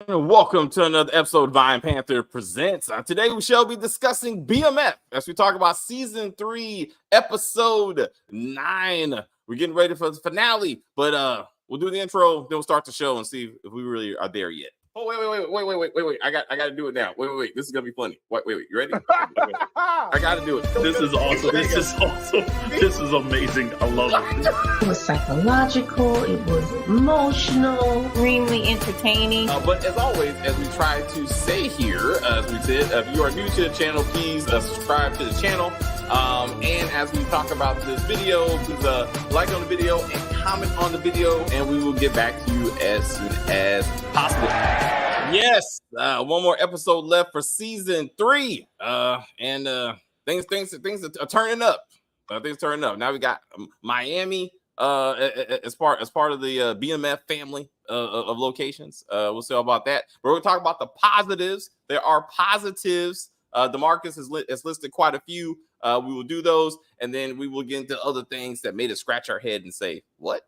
And welcome to another episode of Vine Panther Presents. Today we shall be discussing BMF as we talk about season 3, episode 9. We're getting ready for the finale, but we'll do the intro, then we'll start the show and see if we really are there yet. Oh, wait. I got to do it now. Wait. This is going to be funny. Wait. You ready? I got to do it. This is awesome. This is amazing. I love it. It was psychological. It was emotional. Extremely entertaining. But as always, as we try to say here, as we said, if you are new to the channel, please subscribe to the channel. And as we talk about this video, please like on the video and comment on the video, and we will get back to you as soon as possible. Yes, one more episode left for season 3, and things are turning up. Things turning up. Now we got Miami as part of the BMF family of locations. We'll see all about that. But we're going to talk about the positives. There are positives. DeMarcus has listed quite a few. We will do those, and then we will get into other things that made us scratch our head and say, what?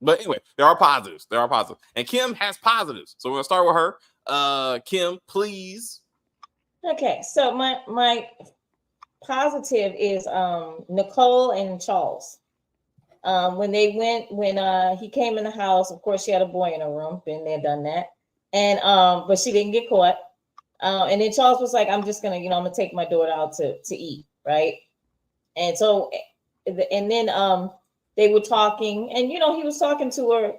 But anyway, there are positives. And Kim has positives. So we're going to start with her. Kim, please. Okay, so my positive is Nicole and Charles. When he came in the house, of course, she had a boy in her room. Been there, done that. And but she didn't get caught. And then Charles was like, I'm just gonna, I'm gonna take my daughter out to eat, right? And so, and then they were talking, and he was talking to her,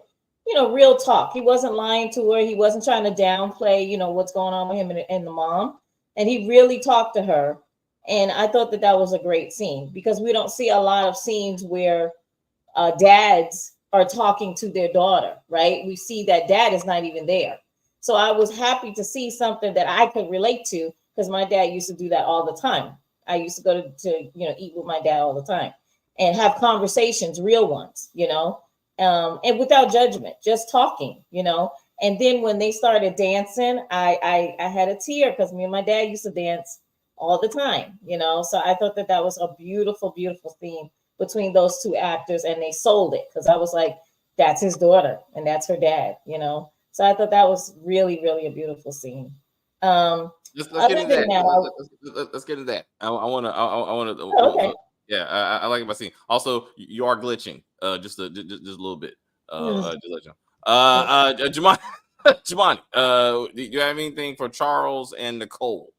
real talk. He wasn't lying to her. He wasn't trying to downplay, what's going on with him and the mom. And he really talked to her. And I thought that was a great scene, because we don't see a lot of scenes where dads are talking to their daughter, right? We see that dad is not even there. So I was happy to see something that I could relate to, because my dad used to do that all the time. I used to go to eat with my dad all the time and have conversations, real ones, and without judgment, just talking, And then when they started dancing, I had a tear, because me and my dad used to dance all the time, So I thought that was a beautiful, beautiful theme between those two actors, and they sold it, because I was like, that's his daughter and that's her dad, So I thought that was really, really a beautiful scene. Let's get into that. Let's get into that. I want to. Okay. Yeah, I like my scene. Also, you are glitching, just a little bit. Just let you know. Jamani, do you have anything for Charles and Nicole?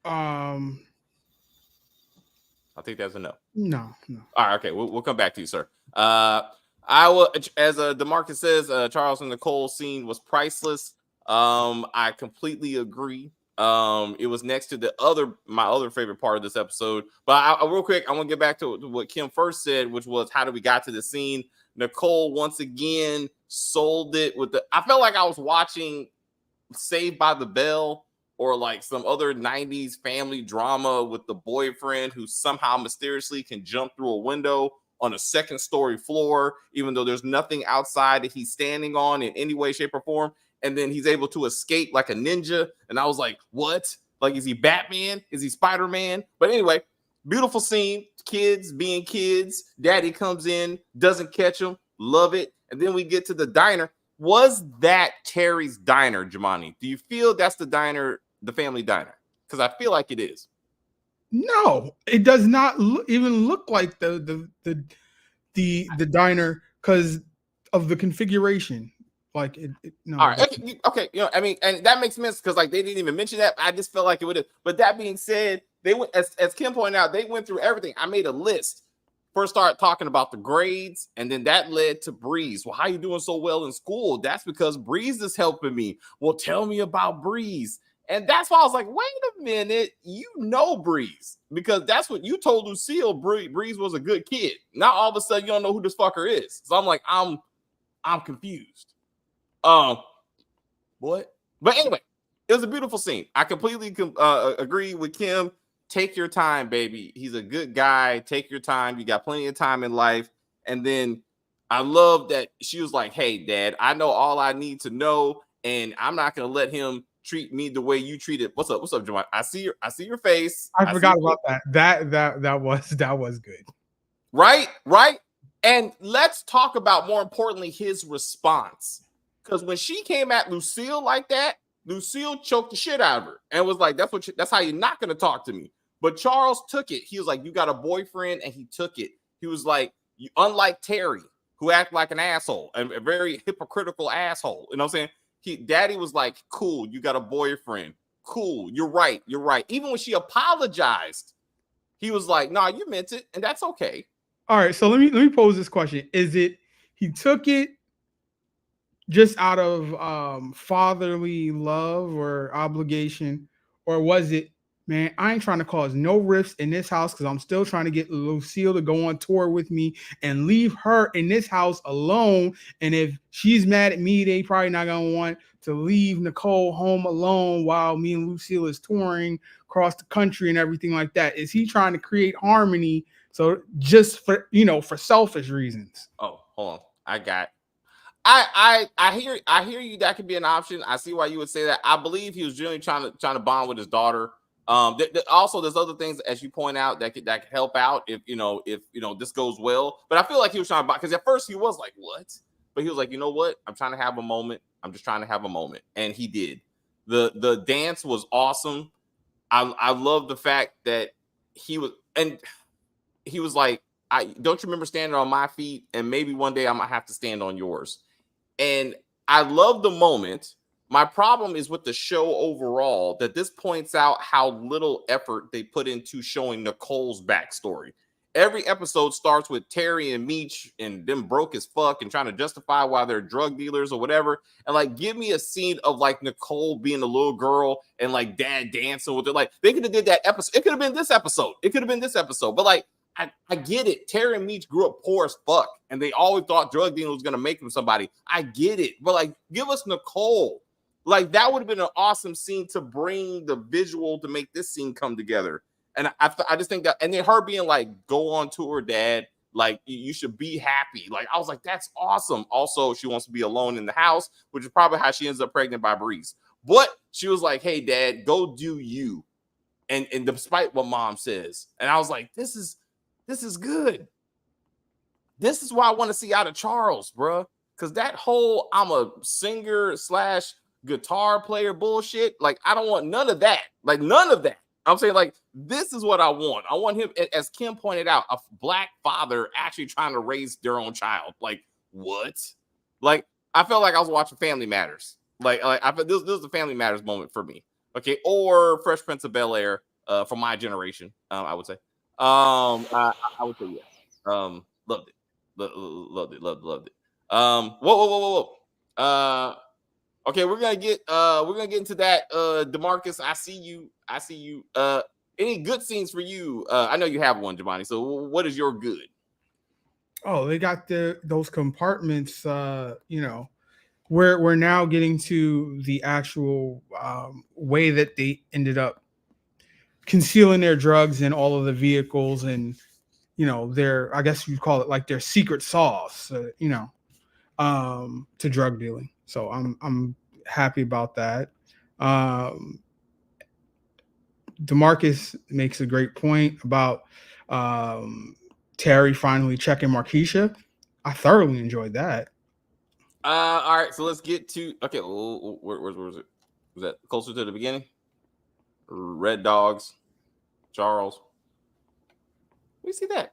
I think that's a no. No. All right, okay, we'll come back to you, sir. I will, as DeMarcus says, Charles and Nicole scene was priceless. I completely agree. It was next to my other favorite part of this episode. But I real quick, I want to get back to what Kim first said, which was how did we got to the scene. Nicole once again sold it with I felt like I was watching Saved by the Bell, or like some other 90s family drama with the boyfriend who somehow mysteriously can jump through a window on a second-story floor, even though there's nothing outside that he's standing on in any way, shape, or form. And then he's able to escape like a ninja. And I was like, what? Like, is he Batman? Is he Spider-Man? But anyway, beautiful scene. Kids being kids. Daddy comes in, doesn't catch him. Love it. And then we get to the diner. Was that Terry's diner, Jamani? Do you feel that's the diner, the family diner? Because I feel like it is. No, it does not even look like the diner, because of the configuration. Like no. All right, okay. I mean, and that makes sense, because like they didn't even mention that. I just felt like it would have. But that being said, they went, as Kim pointed out, they went through everything. I made a list. First started talking about the grades, and then that led to Breeze. Well, how you doing so well in school? That's because Breeze is helping me. Well, tell me about Breeze. And that's why I was like, wait a minute, Breeze, because that's what you told Lucille. Breeze was a good kid. Now all of a sudden you don't know who this fucker is. So I'm like, I'm confused. What? But anyway, it was a beautiful scene. I completely agree with Kim. Take your time, baby. He's a good guy. Take your time. You got plenty of time in life. And then I love that she was like, hey, Dad, I know all I need to know, and I'm not going to let him treat me the way you treated. What's up, Jamon? I see your face. I forgot about that. That was good. Right. And let's talk about, more importantly, his response. Because when she came at Lucille like that, Lucille choked the shit out of her and was like, that's how you're not going to talk to me. But Charles took it. He was like, you got a boyfriend, and he took it. He was like, unlike Terry, who acted like an asshole, and a very hypocritical asshole. You know what I'm saying? Daddy was like, cool, you got a boyfriend. Cool, you're right. Even when she apologized, he was like, nah, you meant it, and that's okay. All right, so let me pose this question. Is it he took it just out of fatherly love or obligation, or was it, man, I ain't trying to cause no rifts in this house because I'm still trying to get Lucille to go on tour with me and leave her in this house alone, and if she's mad at me, they probably not gonna want to leave Nicole home alone while me and Lucille is touring across the country and everything like that. Is he trying to create harmony, so just for for selfish reasons? Oh, hold on, I hear you. That could be an option. I see why you would say that. I believe he was generally trying to bond with his daughter. Also, there's other things, as you point out, that could help out if this goes well. But I feel like he was trying to bond, because at first he was like, what? But he was like, you know what? I'm trying to have a moment. I'm just trying to have a moment, and he did. The dance was awesome. I love the fact that he was like, I don't you remember standing on my feet, and maybe one day I might have to stand on yours. And I love the moment. My problem is with the show overall, that this points out how little effort they put into showing Nicole's backstory. Every episode starts with Terry and Meech and them broke as fuck and trying to justify why they're drug dealers or whatever. And like, give me a scene of like Nicole being a little girl and like dad dancing with her. Like, they could have did that episode. It could have been this episode. But like, I get it. Terry and Meech grew up poor as fuck, and they always thought drug dealing was going to make them somebody. I get it. But like, give us Nicole. Like, that would have been an awesome scene to bring the visual to make this scene come together. And I just think that, and then her being like, go on tour, dad. Like, you should be happy. Like, I was like, that's awesome. Also, she wants to be alone in the house, which is probably how she ends up pregnant by Breeze. But she was like, hey, dad, go do you. And despite what mom says. And I was like, this is good. This is why I want to see out of Charles, bro. Because that whole I'm a singer / guitar player bullshit, like, I don't want none of that. Like, none of that. I'm saying, like, this is what I want. I want him, as Kim pointed out, a black father actually trying to raise their own child. Like, what? Like, I felt like I was watching Family Matters. Like I felt this was a Family Matters moment for me. Okay, or Fresh Prince of Bel-Air for my generation, I would say. I would say yes. Loved it. Loved it. Whoa. Okay, we're gonna get into that. DeMarcus, I see you. Any good scenes for you? I know you have one, Giovanni. So what is your good? Oh, they got those compartments. We're now getting to the actual way that they ended up concealing their drugs in all of the vehicles, and their, I guess you'd call it like their secret sauce, to drug dealing. So I'm happy about that. DeMarcus makes a great point about Terry finally checking Markeisha. I thoroughly enjoyed that. All right, so let's get to where's it? Was that closer to the beginning? Red Dogs, Charles. We see that.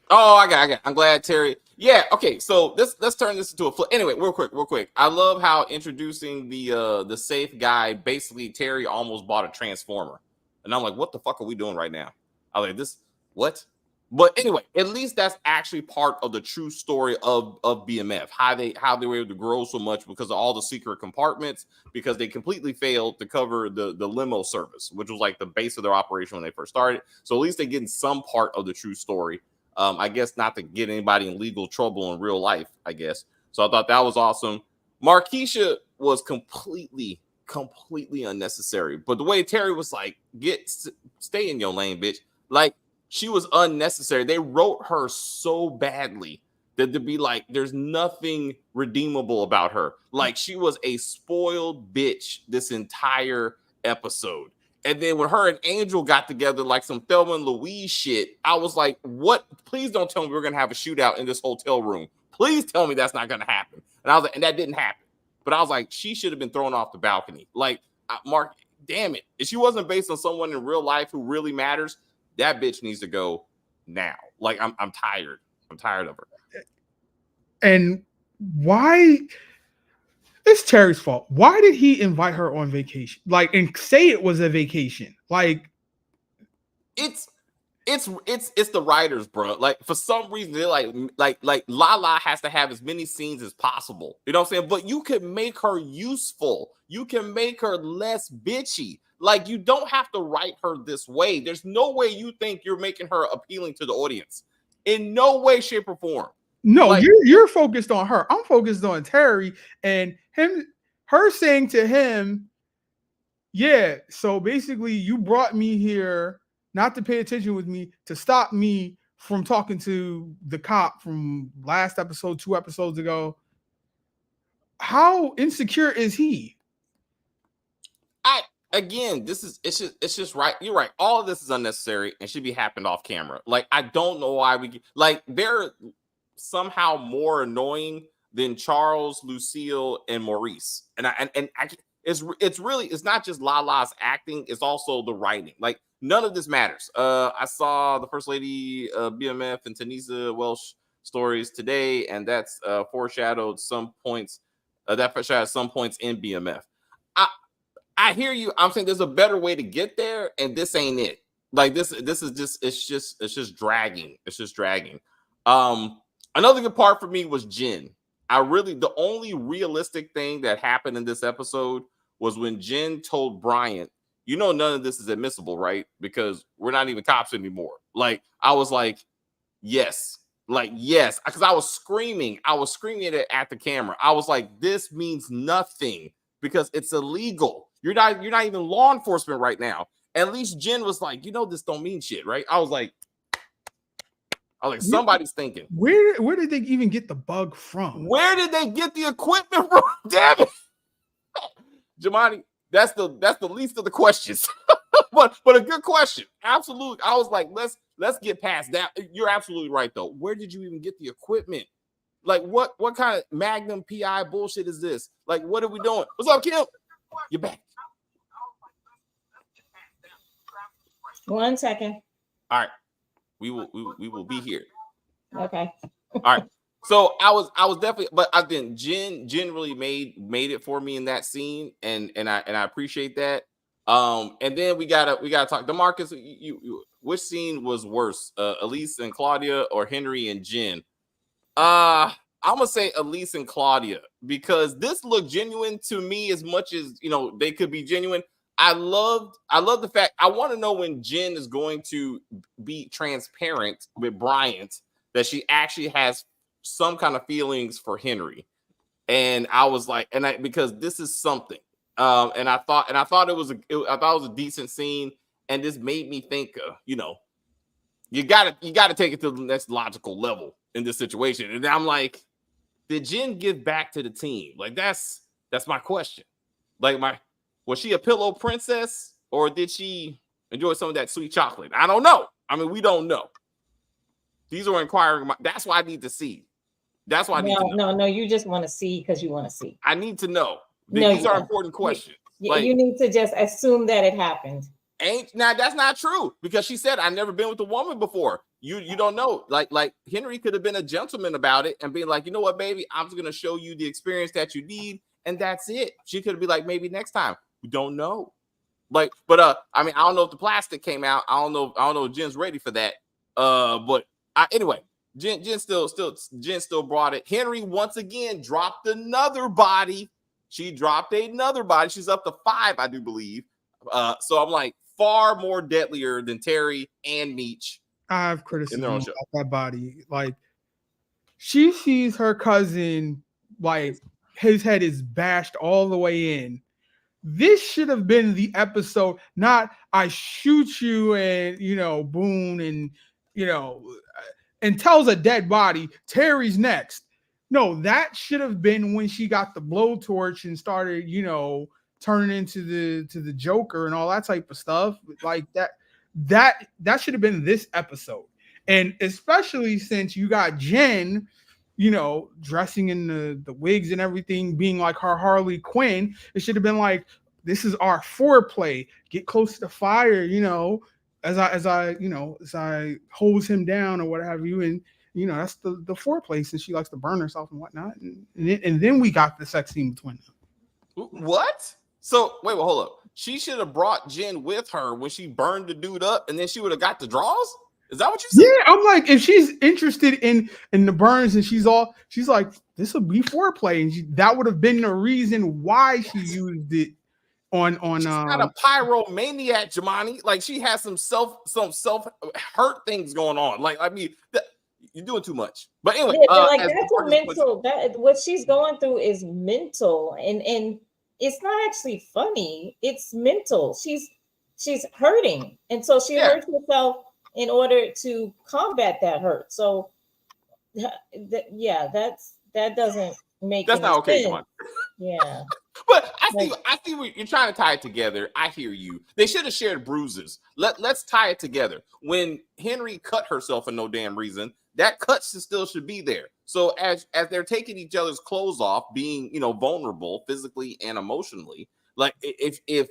Oh, I got. I'm glad Terry. Yeah. Okay. So let's turn this into a flip. Anyway, real quick. I love how introducing the safe guy. Basically, Terry almost bought a transformer, and I'm like, what the fuck are we doing right now? I'm like, this what? But anyway, at least that's actually part of the true story of BMF. How they were able to grow so much because of all the secret compartments, because they completely failed to cover the limo service, which was like the base of their operation when they first started. So at least they're getting some part of the true story. I guess not to get anybody in legal trouble in real life, I guess. So I thought that was awesome. Markeisha was completely unnecessary. But the way Terry was like, stay in your lane, bitch. Like, she was unnecessary. They wrote her so badly that to be like, there's nothing redeemable about her. Like, she was a spoiled bitch this entire episode. And then when her and Angel got together like some Thelma and Louise shit, I was like, what? Please don't tell me we're going to have a shootout in this hotel room. Please tell me that's not going to happen. And I was like, and that didn't happen. but I was like, she should have been thrown off the balcony. Like, Mark, damn it. If she wasn't based on someone in real life who really matters, that bitch needs to go now. Like, I'm tired. I'm tired of her. And why? It's Terry's fault. Why did he invite her on vacation? Like, and say it was a vacation. Like, it's the writers, bro. Like, for some reason, they're like Lala has to have as many scenes as possible. You know what I'm saying? But you can make her useful. You can make her less bitchy. Like, you don't have to write her this way. There's no way you think you're making her appealing to the audience. In no way, shape, or form. no, Like, you're focused on her. I'm focused on Terry and her saying to him, yeah, so basically you brought me here not to pay attention with me, to stop me from talking to the cop from last episode, 2 episodes ago. How insecure is he? Again, it's just right. You're right. All of this is unnecessary and should be happened off camera. Like, I don't know why they're somehow more annoying than Charles, Lucille, and Maurice. It's not just Lala's acting, it's also the writing. Like, none of this matters. I saw the First Lady BMF and Tanisa Welsh stories today, and that's foreshadowed some points. That foreshadowed some points in BMF. I hear you. I'm saying there's a better way to get there, and this ain't it. Like, this is just it's just dragging. It's just dragging. Another good part for me was Jen. The only realistic thing that happened in this episode was when Jen told Bryant, you know, none of this is admissible, right? Because we're not even cops anymore. Like, I was like, yes, because I was screaming it at the camera. I was like, this means nothing because it's illegal. You're not even law enforcement right now. At least Jen was like, you know, this don't mean shit, right? I was like, somebody's thinking. Where did they even get the bug from? Where did they get the equipment from? Damn it, Jamani, that's the least of the questions, but a good question. Absolutely. I was like, let's get past that. You're absolutely right though. Where did you even get the equipment? Like, what kind of Magnum PI bullshit is this? Like, what are we doing? What's up, Kim? You're back. 1 second. All right. We will be here. Okay. All right. So I was definitely, but I think Jen really made it for me in that scene, and I appreciate that. And then we gotta talk. DeMarcus, you which scene was worse, Elise and Claudia, or Henry and Jen? I'm gonna say Elise and Claudia, because this looked genuine to me as much as, you know, they could be genuine. I love the fact, I want to know when Jen is going to be transparent with Bryant that she actually has some kind of feelings for Henry. And I was like, because this is something. And I thought it was a decent scene, and this made me think, you know, you gotta take it to the next logical level in this situation. And I'm like, did Jen give back to the team? Like, that's my question. Like, was she a pillow princess, or did she enjoy some of that sweet chocolate? I don't know. I mean, we don't know. These are inquiring. That's why I need to see. That's why I need to know. No. You just want to see because you want to see. I need to know. These are important questions. You need to just assume that it happened. Now that's not true, because she said, I've never been with a woman before. You don't know. Like Henry could have been a gentleman about it and being like, you know what, baby, I'm just gonna show you the experience that you need, and that's it. She could be like, maybe next time. We don't know. Like, but I mean, I don't know if the plastic came out. I don't know if Jen's ready for that. But anyway, Jen still brought it. Henry once again dropped another body. She dropped another body. She's up to 5, I do believe. So I'm like, far more deadlier than Terry and Meech. I have criticism about that body. Like, she sees her cousin, like, his head is bashed all the way in. This should have been the episode, not I shoot you and, you know, boom, and, you know, and tells a dead body, Terry's next. No, that should have been when she got the blowtorch and started, you know, turning into the Joker and all that type of stuff. Like, that should have been this episode. And especially since you got Jen, dressing in the wigs and everything, being like her Harley Quinn. It should have been like, this is our foreplay. Get close to the fire, as I hose him down or what have you, and that's the foreplay, since she likes to burn herself and whatnot, and then we got the sex scene between them. What? So wait, well, hold up. She should have brought Jen with her when she burned the dude up, and then she would have got the draws. Is that what you said? Yeah, I'm like, if she's interested in the burns and she's like, this will be foreplay, and that would have been the reason why she used it on. She's not a pyromaniac, Jamani. Like, she has some self hurt things going on. Like, I mean, you're doing too much. But anyway, like that's a mental. What she's going through is mental, and it's not actually funny. It's mental. She's hurting, and so she hurts herself in order to combat that hurt. So, that doesn't make that's not okay. sense. Come on. Yeah. But I see what you're trying to tie it together. I hear you. They should have shared bruises. Let's tie it together. When Henry cut herself for no damn reason, that cut still should be there. So as they're taking each other's clothes off, being vulnerable physically and emotionally, like if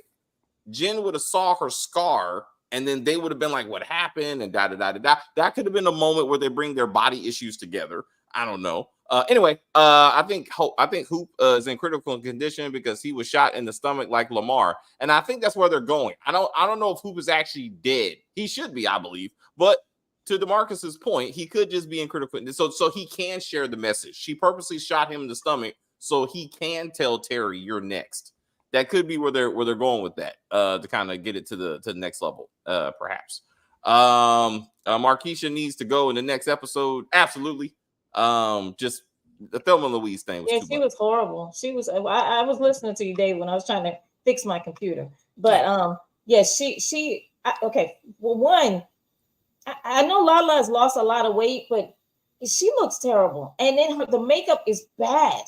Jen would have saw her scar, and then they would have been like, what happened? And that could have been a moment where they bring their body issues together. I don't know. Anyway, I think Hoop is in critical condition because he was shot in the stomach like Lamar, and I think that's where they're going. I don't know if Hoop is actually dead. He should be, I believe. But to DeMarcus's point, he could just be in critical condition, so he can share the message. She purposely shot him in the stomach so he can tell Terry, you're next. That could be where they're going with that, to kind of get it to the next level, perhaps. Markeisha needs to go in the next episode. Absolutely. Just the Thelma and Louise thing was she was horrible. She was. I was listening to you, Dave, when I was trying to fix my computer. But okay. Well, one, I know Lala has lost a lot of weight, but she looks terrible, and then the makeup is bad.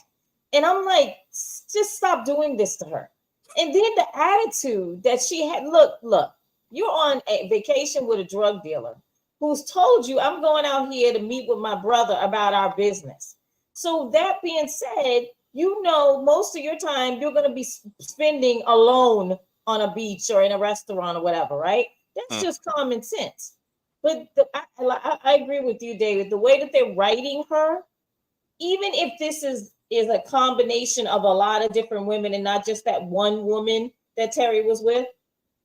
And I'm like, just stop doing this to her. And then the attitude that she had. Look, you're on a vacation with a drug dealer who's told you, I'm going out here to meet with my brother about our business. So that being said, most of your time you're going to be spending alone on a beach or in a restaurant or whatever, right? That's just common sense. But I agree with you, David. The way that they're writing her, even if this is a combination of a lot of different women and not just that one woman that Terry was with,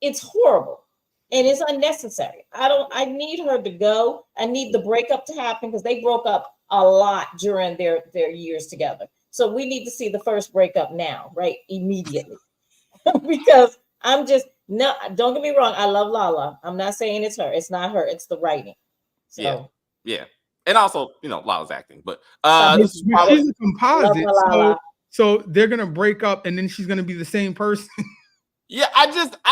it's horrible. And it's unnecessary. I need her to go. I need the breakup to happen because they broke up a lot during their years together. So we need to see the first breakup now, right? Immediately. Because don't get me wrong. I love Lala. I'm not saying it's her. It's not her. It's the writing. So yeah. And also, Lala's acting, but this is probably, she's a composite. So they're gonna break up and then she's gonna be the same person. Yeah, I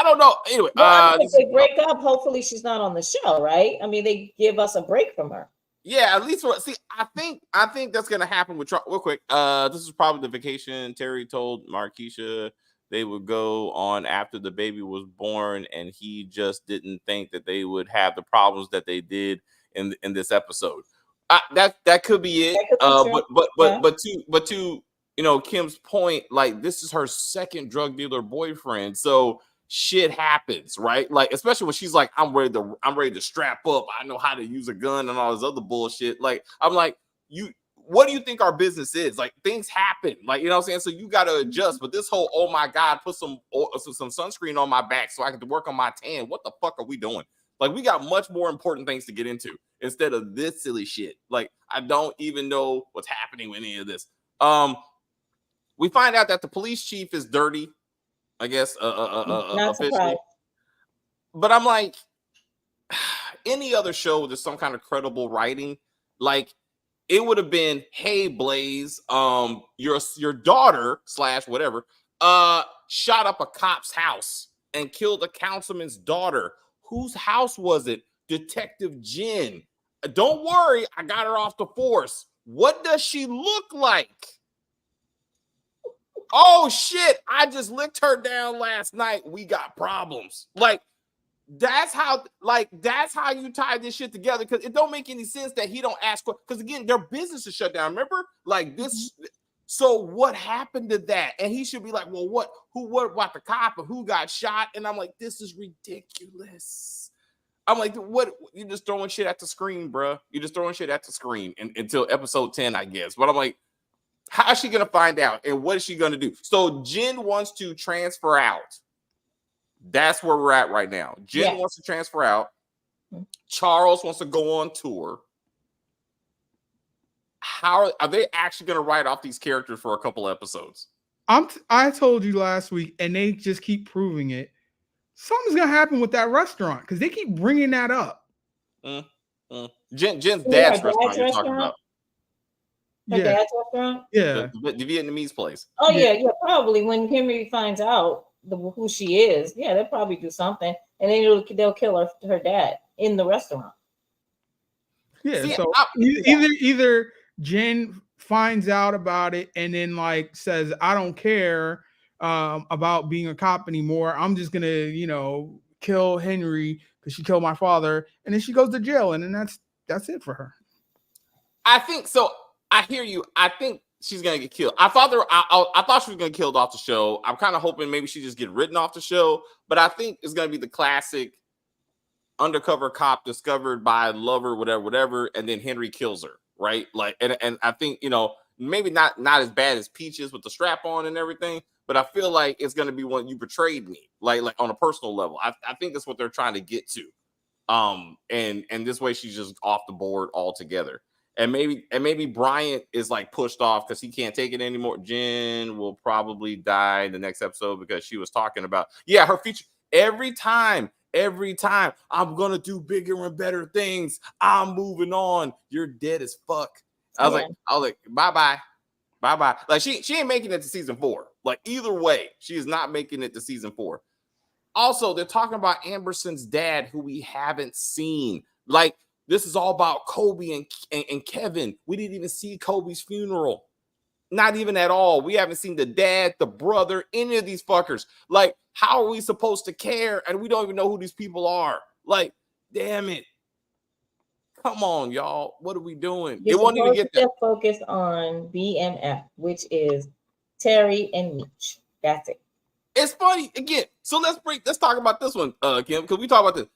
don't know. Anyway, if they break up, hopefully she's not on the show, right? I mean, they give us a break from her. Yeah, at least I think that's gonna happen with real quick. This is probably the vacation Terry told Markeisha they would go on after the baby was born, and he just didn't think that they would have the problems that they did in this episode. That could be it. But to Kim's point, like, this is her second drug dealer boyfriend, so shit happens, right? Like, especially when she's like, I'm ready to strap up. I know how to use a gun and all this other bullshit. Like, I'm like, what do you think our business is? Like, things happen, like, what I'm saying? So you got to adjust. But this whole, oh my God, put some sunscreen on my back so I can work on my tan. What the fuck are we doing? Like, we got much more important things to get into instead of this silly shit. Like, I don't even know what's happening with any of this. We find out that the police chief is dirty, I guess, officially. But I'm like, any other show with some kind of credible writing, like, it would have been, hey, Blaze, your daughter / whatever, shot up a cop's house and killed a councilman's daughter. Whose house was it? Detective Jen. Don't worry, I got her off the force. What does she look like? Oh shit, I just licked her down last night. We got problems. Like, That's how you tie this shit together, because it don't make any sense that he don't ask, because again, their business is shut down. Remember, like this. So what happened to that? And he should be like, well, what about the cop, or who got shot? And I'm like, this is ridiculous. I'm like, what? You're just throwing shit at the screen, bro. You're just throwing shit at the screen until episode 10, I guess. But I'm like, how is she gonna find out, and what is she gonna do? So Jen wants to transfer out. That's where we're at right now. Jen wants to transfer out. Charles wants to go on tour. How are they actually going to write off these characters for a couple episodes? I told you last week, and they just keep proving it. Something's gonna happen with that restaurant because they keep bringing that up. Jen's dad's restaurant you're talking about. Her dad's restaurant? Yeah. The Vietnamese place. Oh, yeah, probably. When Henry finds out who she is, they'll probably do something. And then they'll kill her dad in the restaurant. Yeah, see, so either Jen finds out about it and then like says, I don't care about being a cop anymore. I'm just gonna, kill Henry because she killed my father, and then she goes to jail, and then that's it for her. I think so. I hear you. I think she's gonna get killed. I thought she was gonna get killed off the show. I'm kind of hoping maybe she just get written off the show, but I think it's gonna be the classic undercover cop discovered by lover, whatever, and then Henry kills her, right? Like, and I think maybe not as bad as Peaches with the strap on and everything, but I feel like it's gonna be one, you betrayed me, like on a personal level. I think that's what they're trying to get to, and this way she's just off the board altogether. And maybe Bryant is like pushed off because he can't take it anymore. Jen will probably die in the next episode because she was talking about her future. Every time I'm gonna do bigger and better things. I'm moving on. You're dead as fuck. I was like, bye. Like she ain't making it to season 4. Like either way, she is not making it to season 4. Also, they're talking about Amberson's dad, who we haven't seen. Like, this is all about Kobe and Kevin. We didn't even see Kobe's funeral. Not even at all. We haven't seen the dad, the brother, any of these fuckers. Like, how are we supposed to care? And we don't even know who these people are. Like, damn it. Come on, y'all. What are we doing? You're supposed to get focused on BMF, which is Terry and Meech. That's it. It's funny. Again, so let's talk about this one, Kim, because we talk about this.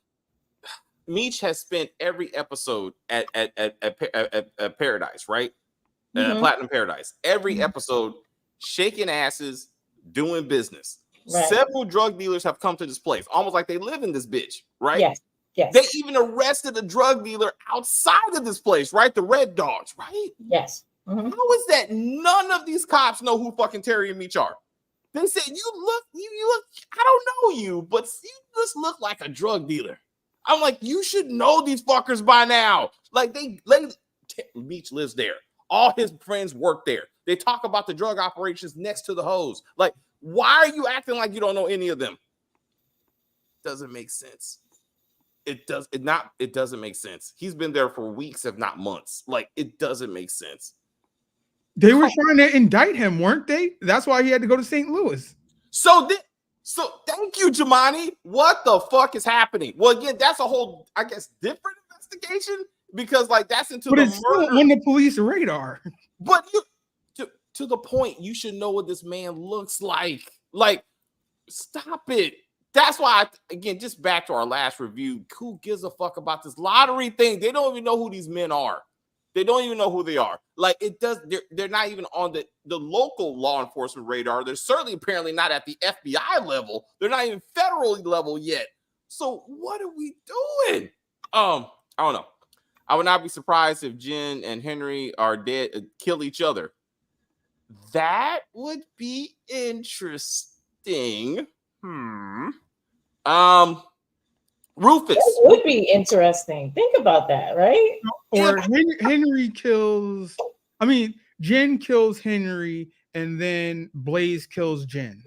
Meech has spent every episode at Paradise, right? Platinum Paradise. Every episode shaking asses, doing business. Right. Several drug dealers have come to this place, almost like they live in this bitch, right? Yes. They even arrested a drug dealer outside of this place, right? The Red Dogs, right? Yes. How is that none of these cops know who fucking Terry and Meech are? They said, you look, I don't know you, but you just look like a drug dealer. I'm like, you should know these fuckers by now. Like, Meech lives there. All his friends work there. They talk about the drug operations next to the hose. Like, why are you acting like you don't know any of them? Doesn't make sense. It doesn't make sense. He's been there for weeks, if not months. Like, it doesn't make sense. They were trying to indict him, weren't they? That's why he had to go to St. Louis. So thank you, Jemani. What the fuck is happening? Well, again, that's a whole, I guess, different investigation, because like that's into but it's still on the police radar. But to the point, you should know what this man looks like. Like, stop it. That's why, again, just back to our last review, who gives a fuck about this lottery thing? They don't even know who these men are. They don't even know who they are. Like, they're not even on the local law enforcement radar. They're certainly apparently not at the FBI level. They're not even federally level yet. So what are we doing? I don't know. I would not be surprised if Jen and Henry are dead, kill each other. That would be interesting. Rufus. That would be interesting. Think about that, right? Or Jen kills Henry, and then Blaze kills Jen.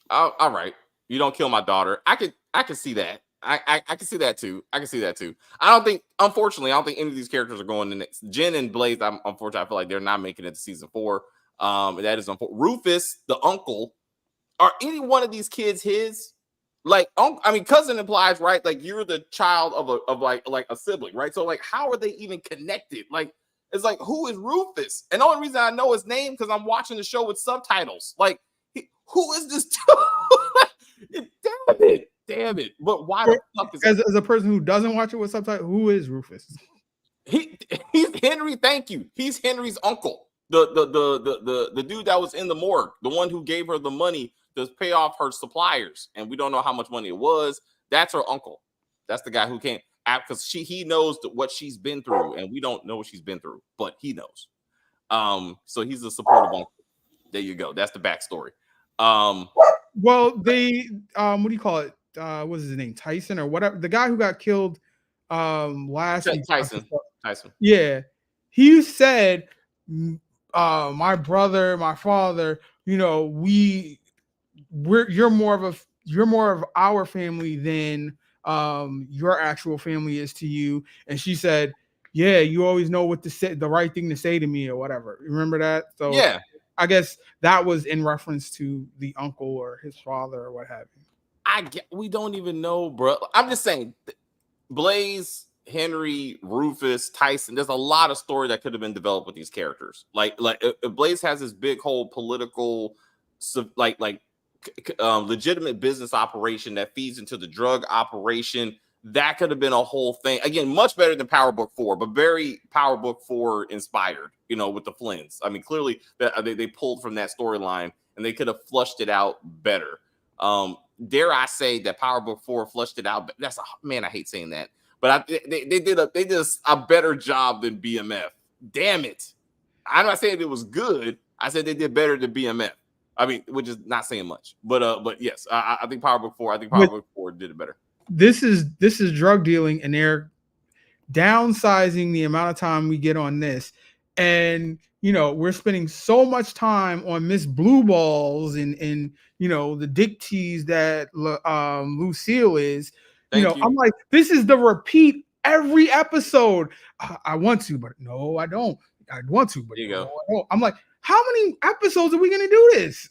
All right. You don't kill my daughter. I can see that. I can see that too. Unfortunately, I don't think any of these characters are going to next. Jen and Blaze, unfortunately, I feel like they're not making it to season 4. That is unfortunate. Rufus, the uncle, are any one of these kids his? Like, I mean, cousin implies, right? Like, you're the child of like a sibling, right? So, like, how are they even connected? Like, it's like, who is Rufus? And the only reason I know his name because I'm watching the show with subtitles. Like, who is this dude? Damn it! But why the fuck is as a person who doesn't watch it with subtitles? Who is Rufus? he's Henry? Thank you. He's Henry's uncle, the dude that was in the morgue, the one who gave her the money to pay off her suppliers, and we don't know how much money it was. That's her uncle. That's the guy who came because he knows what she's been through, and we don't know what she's been through, but he knows. So he's a supportive uncle. There you go. That's the backstory. Well, they what do you call it? What's his name? Tyson or whatever. The guy who got killed last week. Tyson. Yeah. He said, my brother, my father, you know, you're more of our family than your actual family is to you. And she said, yeah, you always know what to say, the right thing to say to me or whatever. Remember that? So yeah, I guess that was in reference to the uncle or his father or what have you. we don't even know, bro. I'm just saying, Blaze, Henry, Rufus, Tyson. There's a lot of story that could have been developed with these characters. Like Blaze has this big whole political, legitimate business operation that feeds into the drug operation. That could have been a whole thing. Again, much better than Power Book 4, but very Power Book 4 inspired, you know, with the Flynns. I mean, clearly they pulled from that storyline and they could have flushed it out better. Dare I say that Power Book 4 flushed it out? That's man, I hate saying that. But they did a better job than BMF. Damn it. I'm not saying it was good. I said they did better than BMF. I mean, which is not saying much. But yes, I think Power Book 4, Book 4 did it better. This is drug dealing, and they're downsizing the amount of time we get on this. And you know, we're spending so much time on Miss Blue Balls and you know, the dick tease that Lucille is. You know, I'm like, this is the repeat every episode. I want to, but no, I don't. I want to, but no, I don't. I'm like, how many episodes are we gonna do this?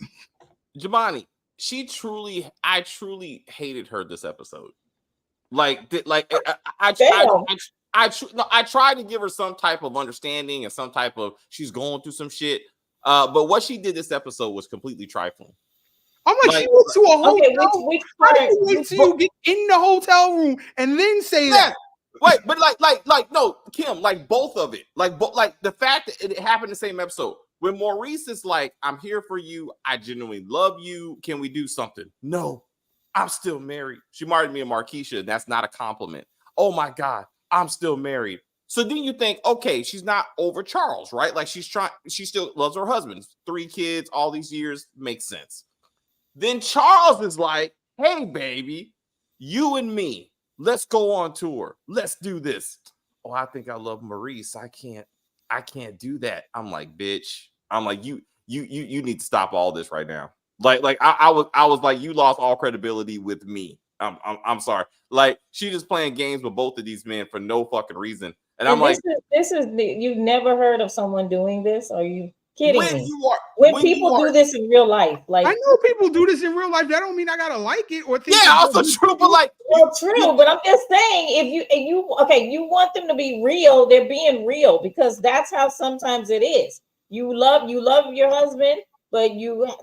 Jabani, I truly hated her this episode. I tried to give her some type of understanding and some type of she's going through some shit. But what she did this episode was completely trifling. I'm like, she went to a hotel. How do you wait till you get in the hotel room and then say that? Wait, but like no, Kim, like both of it, like the fact that it happened in the same episode. When Maurice is like, I'm here for you, I genuinely love you. Can we do something? No, I'm still married. She married me and Markeisha. That's not a compliment. Oh my God, I'm still married. So then you think, okay, she's not over Charles, right? Like she still loves her husband. 3 kids, all these years, makes sense. Then Charles is like, hey, baby, you and me, let's go on tour. Let's do this. Oh, I think I love Maurice. I can't do that. I'm like, bitch. I'm like, you need to stop all this right now. Like I was like, you lost all credibility with me. I'm sorry. Like she just playing games with both of these men for no fucking reason. And I'm like, this is you've never heard of someone doing this? Are you kidding me? When people do this in real life, like I know people do this in real life. That don't mean I gotta like it or think. Yeah, also true, but like true. But I'm just saying, if you want them to be real, they're being real because that's how sometimes it is. You love your husband, but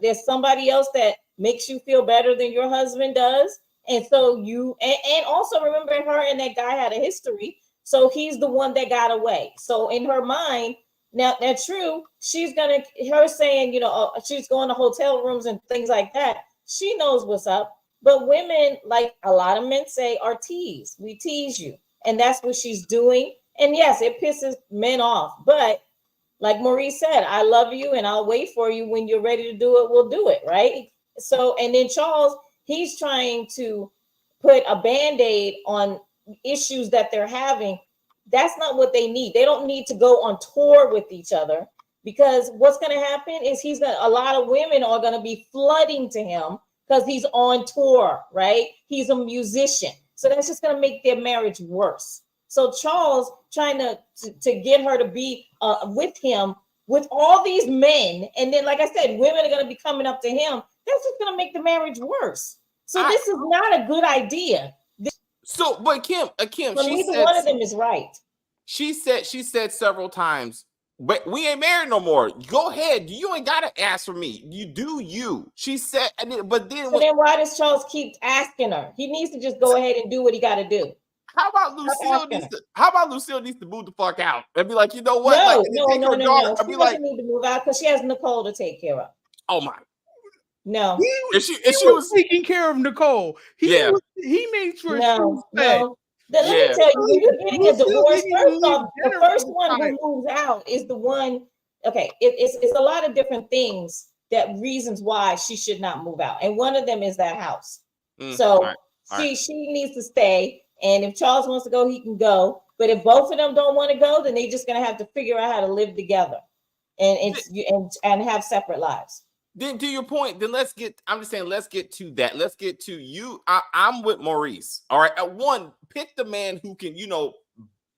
there's somebody else that makes you feel better than your husband does, and so and also remember her and that guy had a history, so he's the one that got away. So in her mind. Now, that's true. She's saying, you know, she's going to hotel rooms and things like that. She knows what's up. But women, like a lot of men say, are teased. We tease you. And that's what she's doing. And yes, it pisses men off. But like Maurice said, I love you and I'll wait for you. When you're ready to do it, we'll do it. Right. So, and then Charles, he's trying to put a Band-Aid on issues that they're having. That's not what they need. They don't need to go on tour with each other because what's going to happen is a lot of women are going to be flooding to him because he's on tour, right? He's a musician. So that's just going to make their marriage worse. So Charles trying to get her to be with him with all these men. And then, like I said, women are going to be coming up to him. That's just going to make the marriage worse. So this is not a good idea. So, but Kim, But neither one of them is right. She said several times, but we ain't married no more. Go ahead. You ain't gotta ask for me. You do you. She said, but then so then why does Charles keep asking her? He needs to just go ahead and do what he gotta do. How about Lucille needs to move the fuck out and be like, you know what? No. She doesn't need to move out because she has Nicole to take care of. Oh my. No. She was taking care of Nicole. He made sure she was fed. Let me tell you, when you're getting a divorce, first off, the first one who moves out is the one. Okay, it's a lot of different things reasons why she should not move out, and one of them is that house. So she needs to stay, and if Charles wants to go, he can go. But if both of them don't want to go, then they're just gonna have to figure out how to live together, and have separate lives. Then to your point, then let's get to that. Let's get to you. I'm with Maurice. All right. At one, pick the man who can,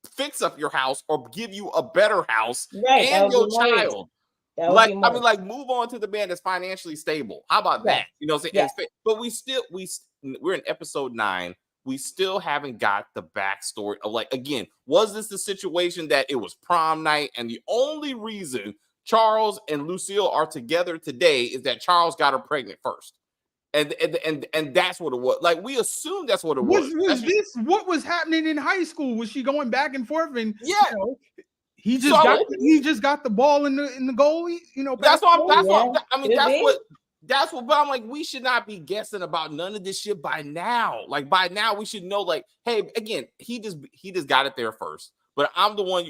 fix up your house or give you a better house and your child. Move on to the man that's financially stable. How about that? You know what I'm saying? Yeah. But we're in episode 9. We still haven't got the backstory of again, was this the situation that it was prom night and the only reason Charles and Lucille are together today is that Charles got her pregnant first, and that's what it was. We assume that's what it was. Was this what was happening in high school? Was she going back and forth? And he just got the ball in the goal. But I'm like, we should not be guessing about none of this shit by now. By now we should know. Hey, again, he just got it there first. But I'm the one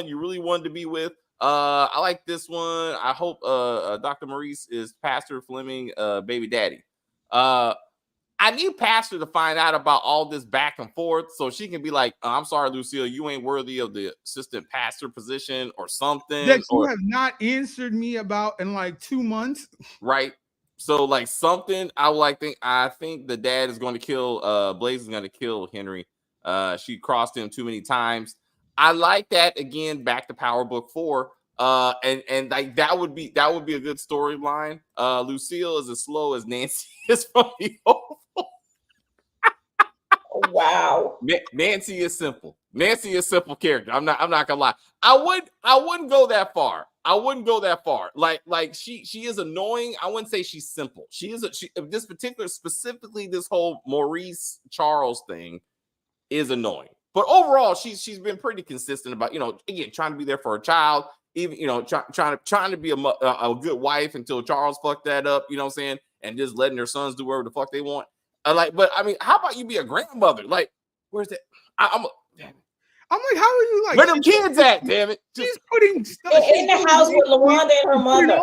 you really wanted to be with. I like this one. I hope Dr. Maurice is Pastor Fleming baby daddy. I need Pastor to find out about all this back and forth so she can be like, I'm sorry, Lucille, you ain't worthy of the assistant pastor position or something. That you have not answered me about in 2 months. Right. So something I think the dad is going to kill Blaze is going to kill Henry. She crossed him too many times. I like that. Again, back to Power Book 4. And that would be a good storyline. Lucille is as slow as Nancy is from the Oval. Wow. Nancy is simple. Nancy is a simple character. I'm not gonna lie. I wouldn't go that far. She is annoying. I wouldn't say she's simple. Specifically this whole Maurice Charles thing is annoying. But overall, she's been pretty consistent about, again, trying to be there for her child, even, trying to be a good wife until Charles fucked that up, you know what I'm saying? And just letting her sons do whatever the fuck they want. How about you be a grandmother? Where's that? I'm like, how are you where them kids at, damn it? She's putting stuff in the house with LaWanda and her mother,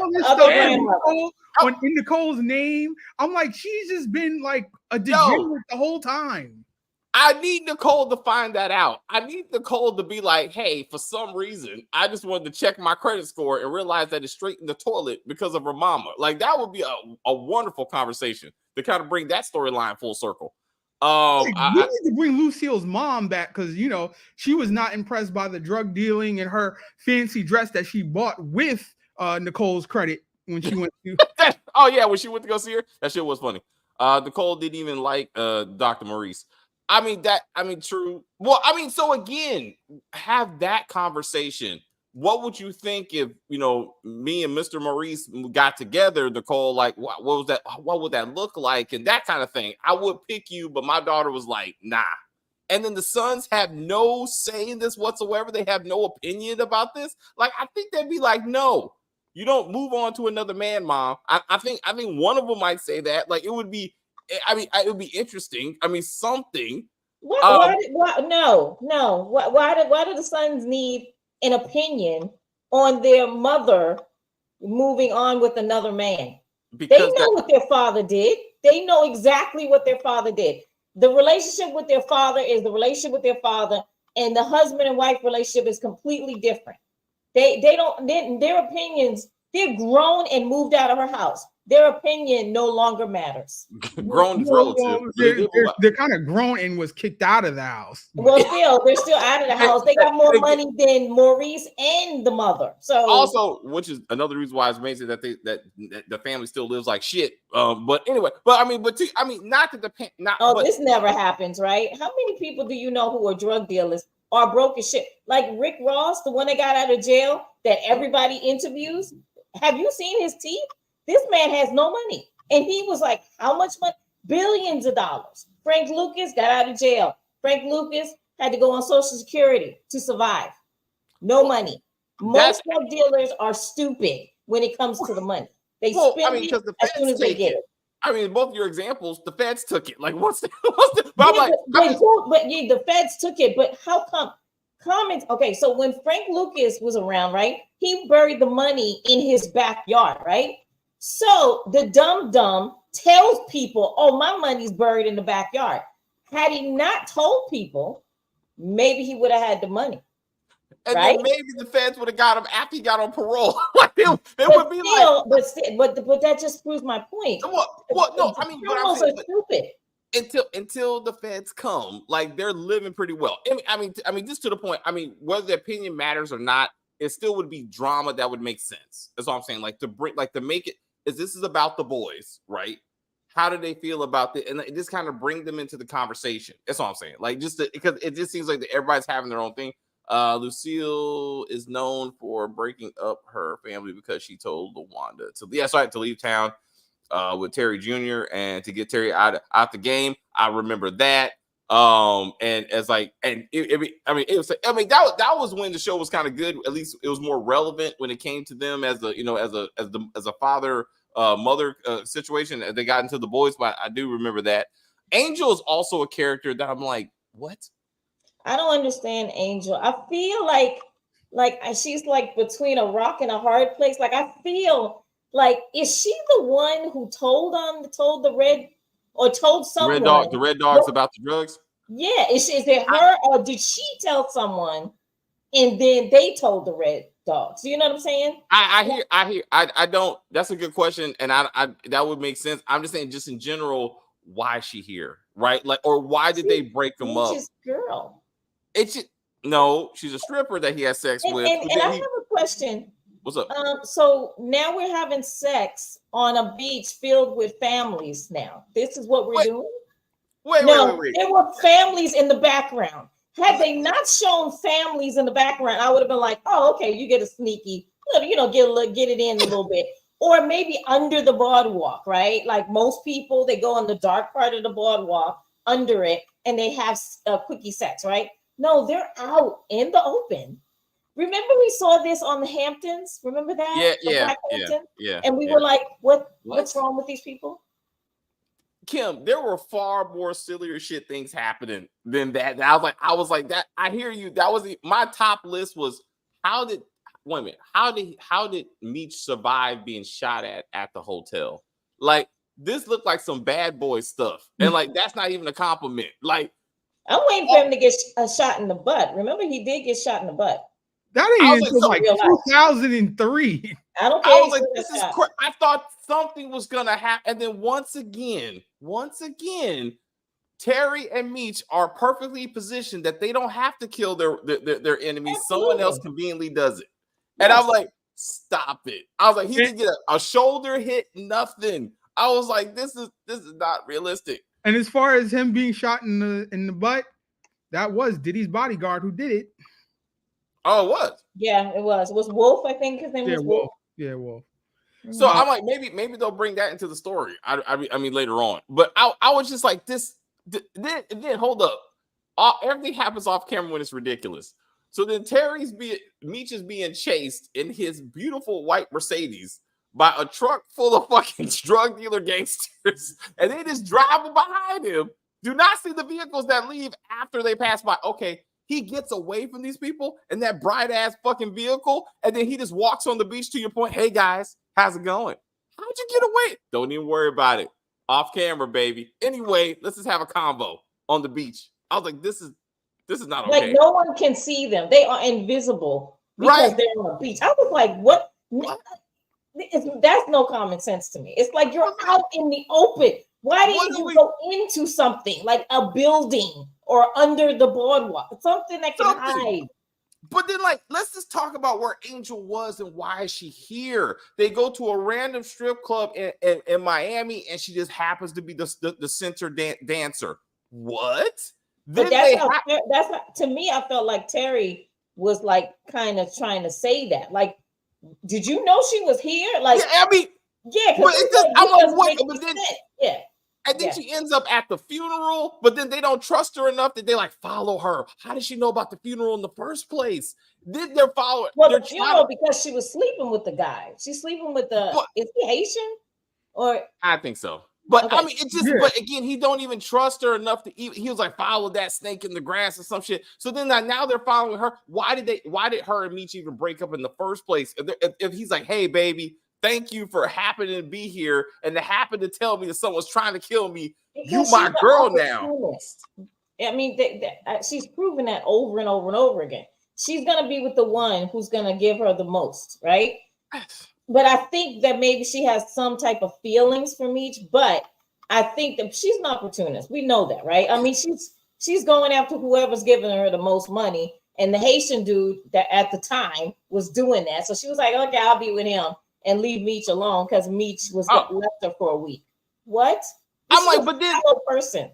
in Nicole's name. I'm like, she's just been a degenerate the whole time. I need Nicole to find that out. I need Nicole to be like, hey, for some reason, I just wanted to check my credit score and realize that it's straight in the toilet because of her mama. That would be a wonderful conversation to kind of bring that storyline full circle. We need to bring Lucille's mom back because, she was not impressed by the drug dealing and her fancy dress that she bought with Nicole's credit when she went to. When she went to go see her. That shit was funny. Nicole didn't even like Dr. Maurice. True. Well, so again, have that conversation. What would you think if, me and Mr. Maurice got together, Nicole, what was that? What would that look like? And that kind of thing. I would pick you, but my daughter was like, nah. And then the sons have no say in this whatsoever. They have no opinion about this. I think they'd be like, no, you don't move on to another man, Mom. I think one of them might say that. It would be, it would be interesting. Something. Why do the sons need an opinion on their mother moving on with another man? Because they know what their father did. They know exactly what their father did. The relationship with their father is the relationship with their father, and the husband and wife relationship is completely different. Their opinions They're grown and moved out of her house. Their opinion no longer matters. Grown is relative. They're kind of grown and was kicked out of the house. Well, still, they're still out of the house. They got more money than Maurice and the mother. So also, which is another reason why it's amazing that the family still lives like shit. But anyway, not that this never happens, right? How many people do you know who are drug dealers or broke as shit? Like Rick Ross, the one that got out of jail that everybody interviews. Have you seen his teeth? This man has no money. And he was like, how much money? Billions of dollars. Frank Lucas got out of jail. Frank Lucas had to go on Social Security to survive. No money. Most drug dealers are stupid when it comes to the money. They spend it as soon as they get it. I mean, both your examples, the feds took it. Like, the feds took it, but how come? Okay, so when Frank Lucas was around, right, he buried the money in his backyard, right? So the dumb tells people, oh, my money's buried in the backyard. Had he not told people, maybe he would have had the money. And right? then maybe the feds would have got him after he got on parole. Like it would be still, like, but that just proves my point. Well, no, I mean, criminals are stupid. Until the feds come, like they're living pretty well. I mean, just to the point. I mean, whether the opinion matters or not, it still would be drama that would make sense. That's all I'm saying. Like to make it this is about the boys, right? How do they feel about it? And just kind of bring them into the conversation. That's all I'm saying. Like because it just seems like everybody's having their own thing. Lucille is known for breaking up her family because she told LaWanda to leave town with Terry Jr. and to get Terry out the game. I remember that. And as like, and that was when the show was kind of good. At least it was more relevant when it came to them as a father mother situation. They got into the boys, but I do remember that. Angel is also a character that I'm like, what? I don't understand Angel. I feel like she's like between a rock and a hard place. Like I feel like, is she the one who told the red or told someone the red dogs about the drugs? Yeah, is it her or did she tell someone and then they told the red dogs? You know what I'm saying? I don't. That's a good question, and I that would make sense. I'm just saying, just in general, why is she here, right? Like, or why did they break them up? Girl. No, she's a stripper that he has sex with. And I have a question. What's up? So now we're having sex on a beach filled with families. Now this is what we're doing. Wait. There were families in the background. Had they not shown families in the background, I would have been like, "Oh, okay, you get a sneaky, get it in a little bit." Or maybe under the boardwalk, right? Like most people, they go on the dark part of the boardwalk under it, and they have quickie sex, right? No, they're out in the open. Remember we saw this on the Hamptons? Remember that? Yeah. And we were like, what's wrong with these people? Kim, there were far more sillier shit things happening than that. I was like that. I hear you. That was my top list was how did Meech survive being shot at the hotel? Like this looked like some bad boy stuff. And like that's not even a compliment. Like I'm waiting for him to get a shot in the butt. Remember, he did get shot in the butt. That ain't until like 2003. I don't care. I was like, this is crazy. I thought something was gonna happen, and then once again, Terry and Meech are perfectly positioned that they don't have to kill their enemies. Absolutely. Someone else conveniently does it, and I'm like, stop it. I was like, he didn't get a shoulder hit, nothing. I was like, this is not realistic. And as far as him being shot in the butt, that was Diddy's bodyguard who did it. Oh, it was. Yeah, it was. It was Wolf, I think his name was Wolf. Yeah, Wolf. So I'm like, maybe they'll bring that into the story. I mean later on. But I was just like, this. Then hold up. Everything happens off camera when it's ridiculous. So then Meech is being chased in his beautiful white Mercedes by a truck full of fucking drug dealer gangsters, and they just driving behind him. Do not see the vehicles that leave after they pass by. Okay, he gets away from these people in that bright ass fucking vehicle, and then he just walks on the beach. To your point, hey guys, how's it going? How'd you get away? Don't even worry about it. Off camera, baby. Anyway, let's just have a convo on the beach. I was like, this is not okay. Like no one can see them. They are invisible because they're on the beach. I was like, what? That's no common sense to me. It's like you're out in the open. Why didn't you go into something like a building or under the boardwalk, something that can hide? But then, like, let's just talk about where Angel was and why is she here. They go to a random strip club in Miami, and she just happens to be the center dancer. What? But that's how, to me, I felt like Terry was like kind of trying to say that. Like, did you know she was here? Like, yeah, I mean, yeah, but it does, I'm like, what? But then, yeah. And then she ends up at the funeral, but then they don't trust her enough that they like follow her. How did she know about the funeral in the first place? Did they follow it? Well, the funeral because she was sleeping with the guy. She's sleeping with is he Haitian? Or I think so. But I mean, it just, but again, he don't even trust her enough to even, he was like, follow that snake in the grass or some shit. So then now they're following her. Why did her and Meech even break up in the first place? If he's like, hey, baby, thank you for happening to be here and to happen to tell me that someone's trying to kill me. Because you my girl now. I mean, she's proven that over and over and over again. She's going to be with the one who's going to give her the most, right? But I think that maybe she has some type of feelings for Meech, but I think that she's an opportunist. We know that, right? I mean, she's going after whoever's giving her the most money. And the Haitian dude that at the time was doing that. So she was like, okay, I'll be with him and leave Meech alone because Meech was left her for a week. What? I'm like, but then person.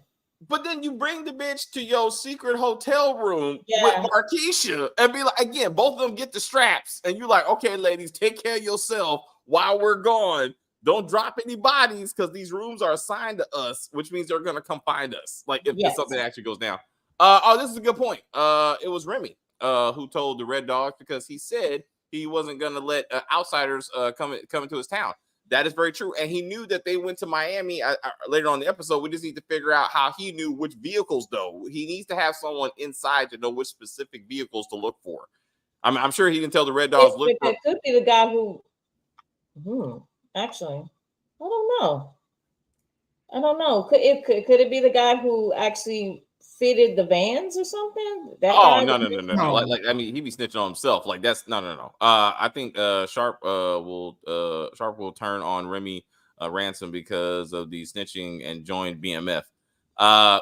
But then you bring the bitch to your secret hotel room with Marquisha and be like, again, both of them get the straps. And you're like, okay, ladies, take care of yourself while we're gone. Don't drop any bodies because these rooms are assigned to us, which means they're going to come find us. Like if something actually goes down. This is a good point. It was Remy who told the Red Dogs because he said he wasn't going to let outsiders come into his town. That is very true. And he knew that they went to Miami later on in the episode. We just need to figure out how he knew which vehicles, though. He needs to have someone inside to know which specific vehicles to look for. I'm sure he can tell the Red Dogs. It could be the guy who, actually, I don't know. Could it be the guy who actually fitted the vans or something? No. Like I mean, he be snitching on himself. Like that's no. I think Sharp will turn on Remy Ransom because of the snitching and join BMF.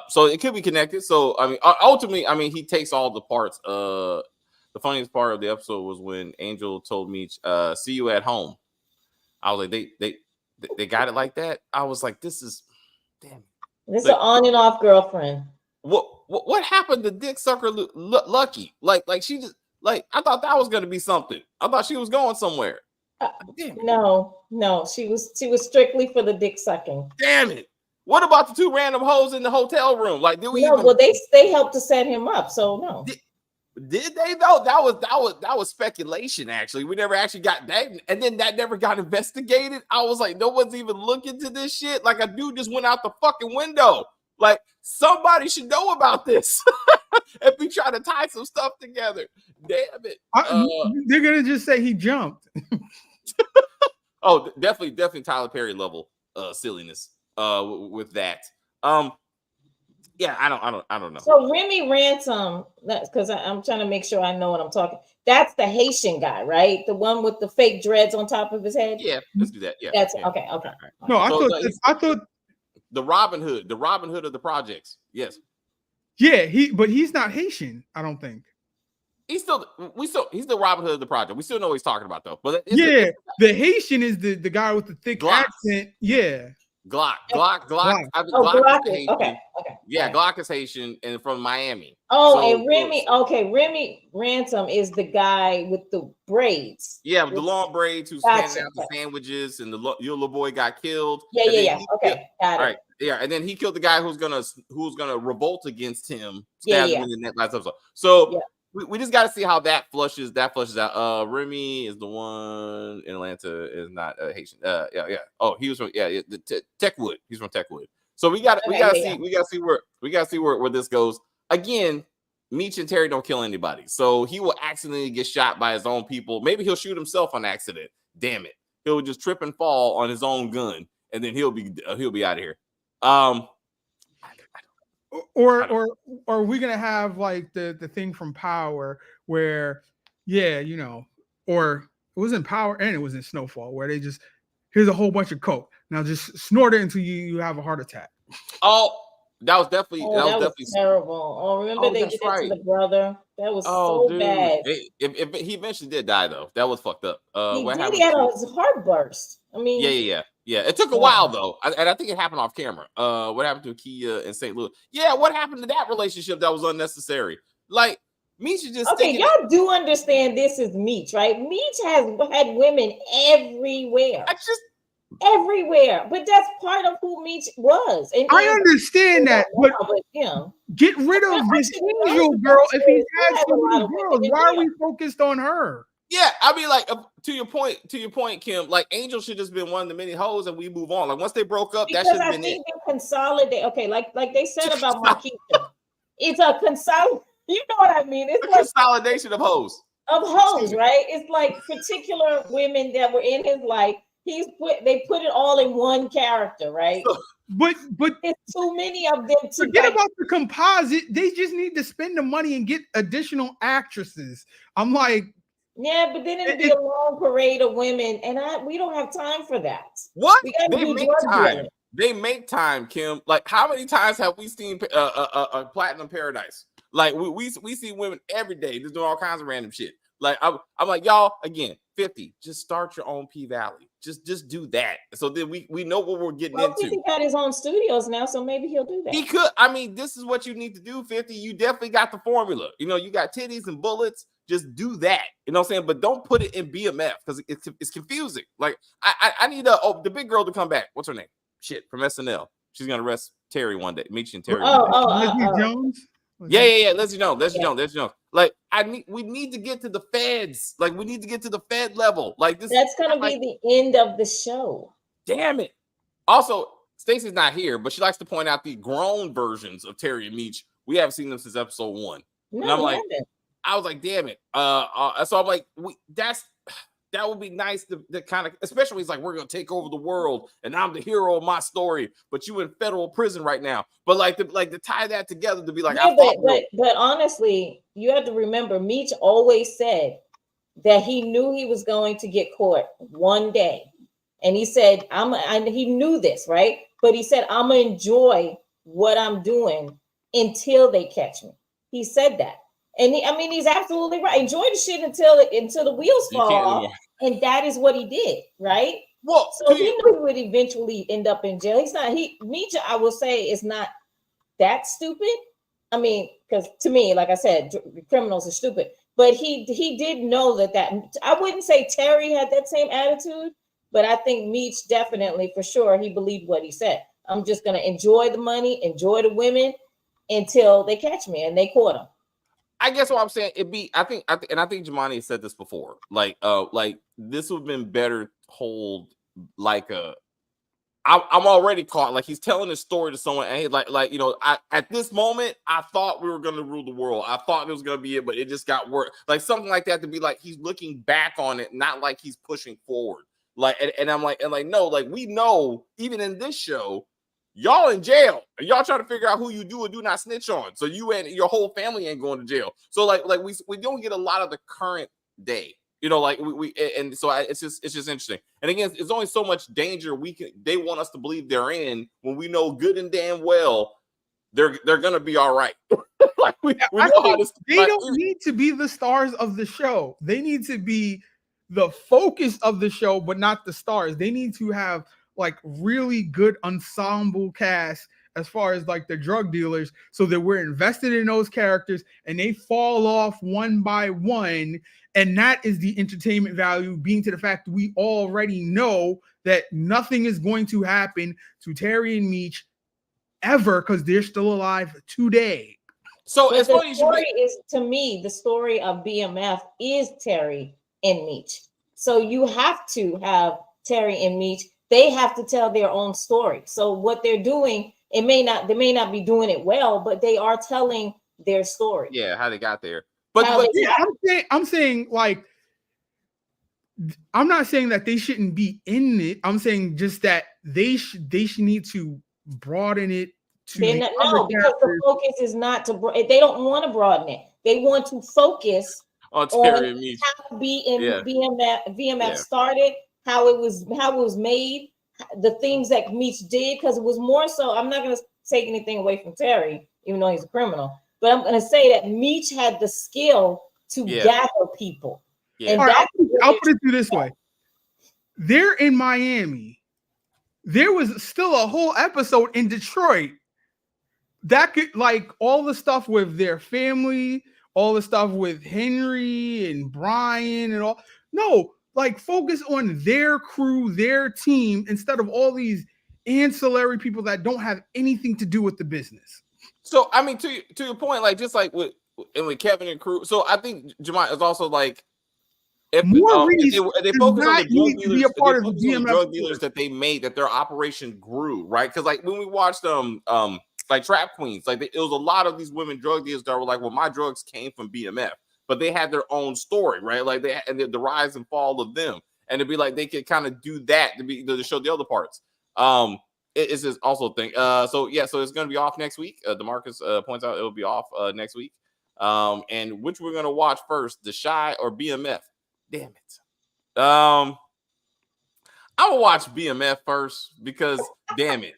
So it could be connected. So I mean, ultimately, I mean, he takes all the parts. The funniest part of the episode was when Angel told me, "See you at home." I was like, they got it like that. I was like, this is damn. This is an on and off girlfriend. What happened to Dick Sucker Lucky? Like she just like I thought that was gonna be something. I thought she was going somewhere. No, she was strictly for the dick sucking. Damn it! What about the two random hoes in the hotel room? Like, did we? No, well they helped to set him up. So no. Did they though? That was speculation. Actually, we never actually got that, and then that never got investigated. I was like, no one's even looking to this shit. Like a dude just went out the fucking window. Like somebody should know about this if we try to tie some stuff together. Damn it! They're gonna just say he jumped. Oh, definitely Tyler Perry level silliness with that. Yeah, I don't know. So Remy Ransom, that's because I'm trying to make sure I know what I'm talking. That's the Haitian guy, right? The one with the fake dreads on top of his head. Yeah, let's do that. Yeah, that's yeah. Okay. No, I thought the Robin Hood of the projects. Yes. Yeah, he's not Haitian. I don't think. He's the Robin Hood of the project. We still know what he's talking about though. But the Haitian is the guy with the thick accent. Yeah. Glock. Glock is Haitian. Okay. Yeah, Glock is Haitian and from Miami. And Remy Ransom is the guy with the braids. Yeah, with the long braids who's handing out the sandwiches, and your little boy got killed. Yeah. Okay, got it. All right, yeah, and then he killed the guy who's gonna revolt against him. Stabbed him in that last episode. So we just got to see how that flushes out. Remy is the one in Atlanta, is not Haitian. Yeah. Oh, he was from Techwood. He's from Techwood. So we got to see where this goes. Again, Meech and Terry don't kill anybody, so he will accidentally get shot by his own people. Maybe he'll shoot himself on accident. Damn it, he'll just trip and fall on his own gun, and then he'll be out of here. Or are we gonna have like the thing from Power where, or It was in Power and it was in Snowfall, where they just here's a whole bunch of coke. Now just snort it until you have a heart attack. Oh, that was definitely that was terrible. Oh, remember they did that to the brother? That was so bad. If he eventually did die though. That was fucked up. What happened? He had his heart burst. I mean, yeah. It took a while though, and I think it happened off camera. What happened to Kia in St. Louis? Yeah, what happened to that relationship that was unnecessary? Like, Meech is just y'all do understand this is Meech, right? Meech has had women everywhere. Everywhere, but that's part of who Meech was. And I understand that, but get rid of this Angel girl if he has so many girls. Why are we focused on her? Yeah, I mean, like to your point, Kim. Like Angel should just been one of the many hoes, and we move on. Like once they broke up, that should have been it. Consolidate. Okay, like they said about Marquisha, it's a consolidation. You know what I mean? It's like consolidation of hoes. Right? It's like particular women that were in his life. They put it all in one character, right? But it's too many of them. Forget about the composite. They just need to spend the money and get additional actresses. I'm like, yeah, but then it'd be a long parade of women, and we don't have time for that. What? They make time, Kim. Like, how many times have we seen Platinum Paradise? Like, we see women every day just doing all kinds of random shit. Like, I'm like, y'all, again, 50. Just start your own P Valley. Just do that. So then we know what we're getting into. 50 got his own studios now, so maybe he'll do that. He could. I mean, this is what you need to do, 50. You definitely got the formula. You know, you got titties and bullets. Just do that. You know what I'm saying? But don't put it in BMF because it's confusing. Like, I need the big girl to come back. What's her name? Shit, from SNL. She's gonna arrest Terry one day. Meech and Terry. Leslie Jones. Yeah. Leslie Jones. Like, we need to get to the feds. Like, we need to get to the Fed level. Like this. That's gonna be the end of the show. Damn it. Also, Stacey's not here, but she likes to point out the grown versions of Terry and Meech. We haven't seen them since episode 1. No, and I'm like, I was like, damn it. So I'm like, that would be nice to kind of, especially it's like we're gonna take over the world and I'm the hero of my story, but you in federal prison right now. But like to tie that together to be like, but honestly, you have to remember, Meech always said that he knew he was going to get caught one day, and he said, he knew this, right? But he said, I'm gonna enjoy what I'm doing until they catch me. He said that. And he's absolutely right. Enjoy the shit until the wheels fall off. And that is what he did, right? Well, so he knew he would eventually end up in jail. Meech, I will say, is not that stupid. I mean, because to me, like I said, criminals are stupid. But he did know that I wouldn't say Terry had that same attitude, but I think Meech definitely, for sure, he believed what he said. I'm just gonna enjoy the money, enjoy the women until they catch me, and they caught him. I guess what I'm saying, I think Jemani said this before. Like this would have been better told like I'm already caught. Like he's telling his story to someone, and he's at this moment, I thought we were gonna rule the world. I thought it was gonna be it, but it just got worse. Like something like that to be like he's looking back on it, not like he's pushing forward. Like and I'm like no, like we know even in this show. Y'all in jail, and y'all trying to figure out who you do or do not snitch on. So you and your whole family ain't going to jail. So like we don't get a lot of the current day, like it's just interesting. And again, it's only so much danger they want us to believe they're in when we know good and damn well they're gonna be all right. Like we know how this. They don't need to be the stars of the show. They need to be the focus of the show, but not the stars. They need to have like really good ensemble cast as far as like the drug dealers, so that we're invested in those characters and they fall off one by one. And that is the entertainment value, being to the fact that we already know that nothing is going to happen to Terry and Meech ever because they're still alive today. So as funny as to me, the story of BMF is Terry and Meech. So you have to have Terry and Meech. They have to tell their own story. So what they're doing, they may not be doing it well, but they are telling their story. Yeah, how they got there. But I'm saying like, I'm not saying that they shouldn't be in it. I'm saying just that they should need to broaden it to because the focus is not to. They don't want to broaden it. They want to focus Terry and Meech. How BMF Yeah. started, how it was made, the things that Meech did, because it was more so. I'm not going to take anything away from Terry, even though he's a criminal, but I'm going to say that Meech had the skill to gather people. Yeah. And All right, I'll put it through this way. They're in Miami. There was still a whole episode in Detroit that could, like, all the stuff with their family, all the stuff with Henry and Brian and all. No, like, focus on their crew, their team, instead of all these ancillary people that don't have anything to do with the business. So, I mean, to your point, like, just like with Kevin and crew. So I think Jamai is also like, if they focus on the drug dealers, drug dealers that they made, that their operation grew, right? Because like when we watched like Trap Queens, like it was a lot of these women drug dealers that were like, well, my drugs came from BMF, but they had their own story, right? Like they had the rise and fall of them, and it'd be like they could kind of do that to show the other parts. It's just also a thing. So it's gonna be off next week. DeMarcus points out it'll be off next week. And which we're gonna watch first, The Chi or BMF? Damn it. I will watch BMF first because damn it.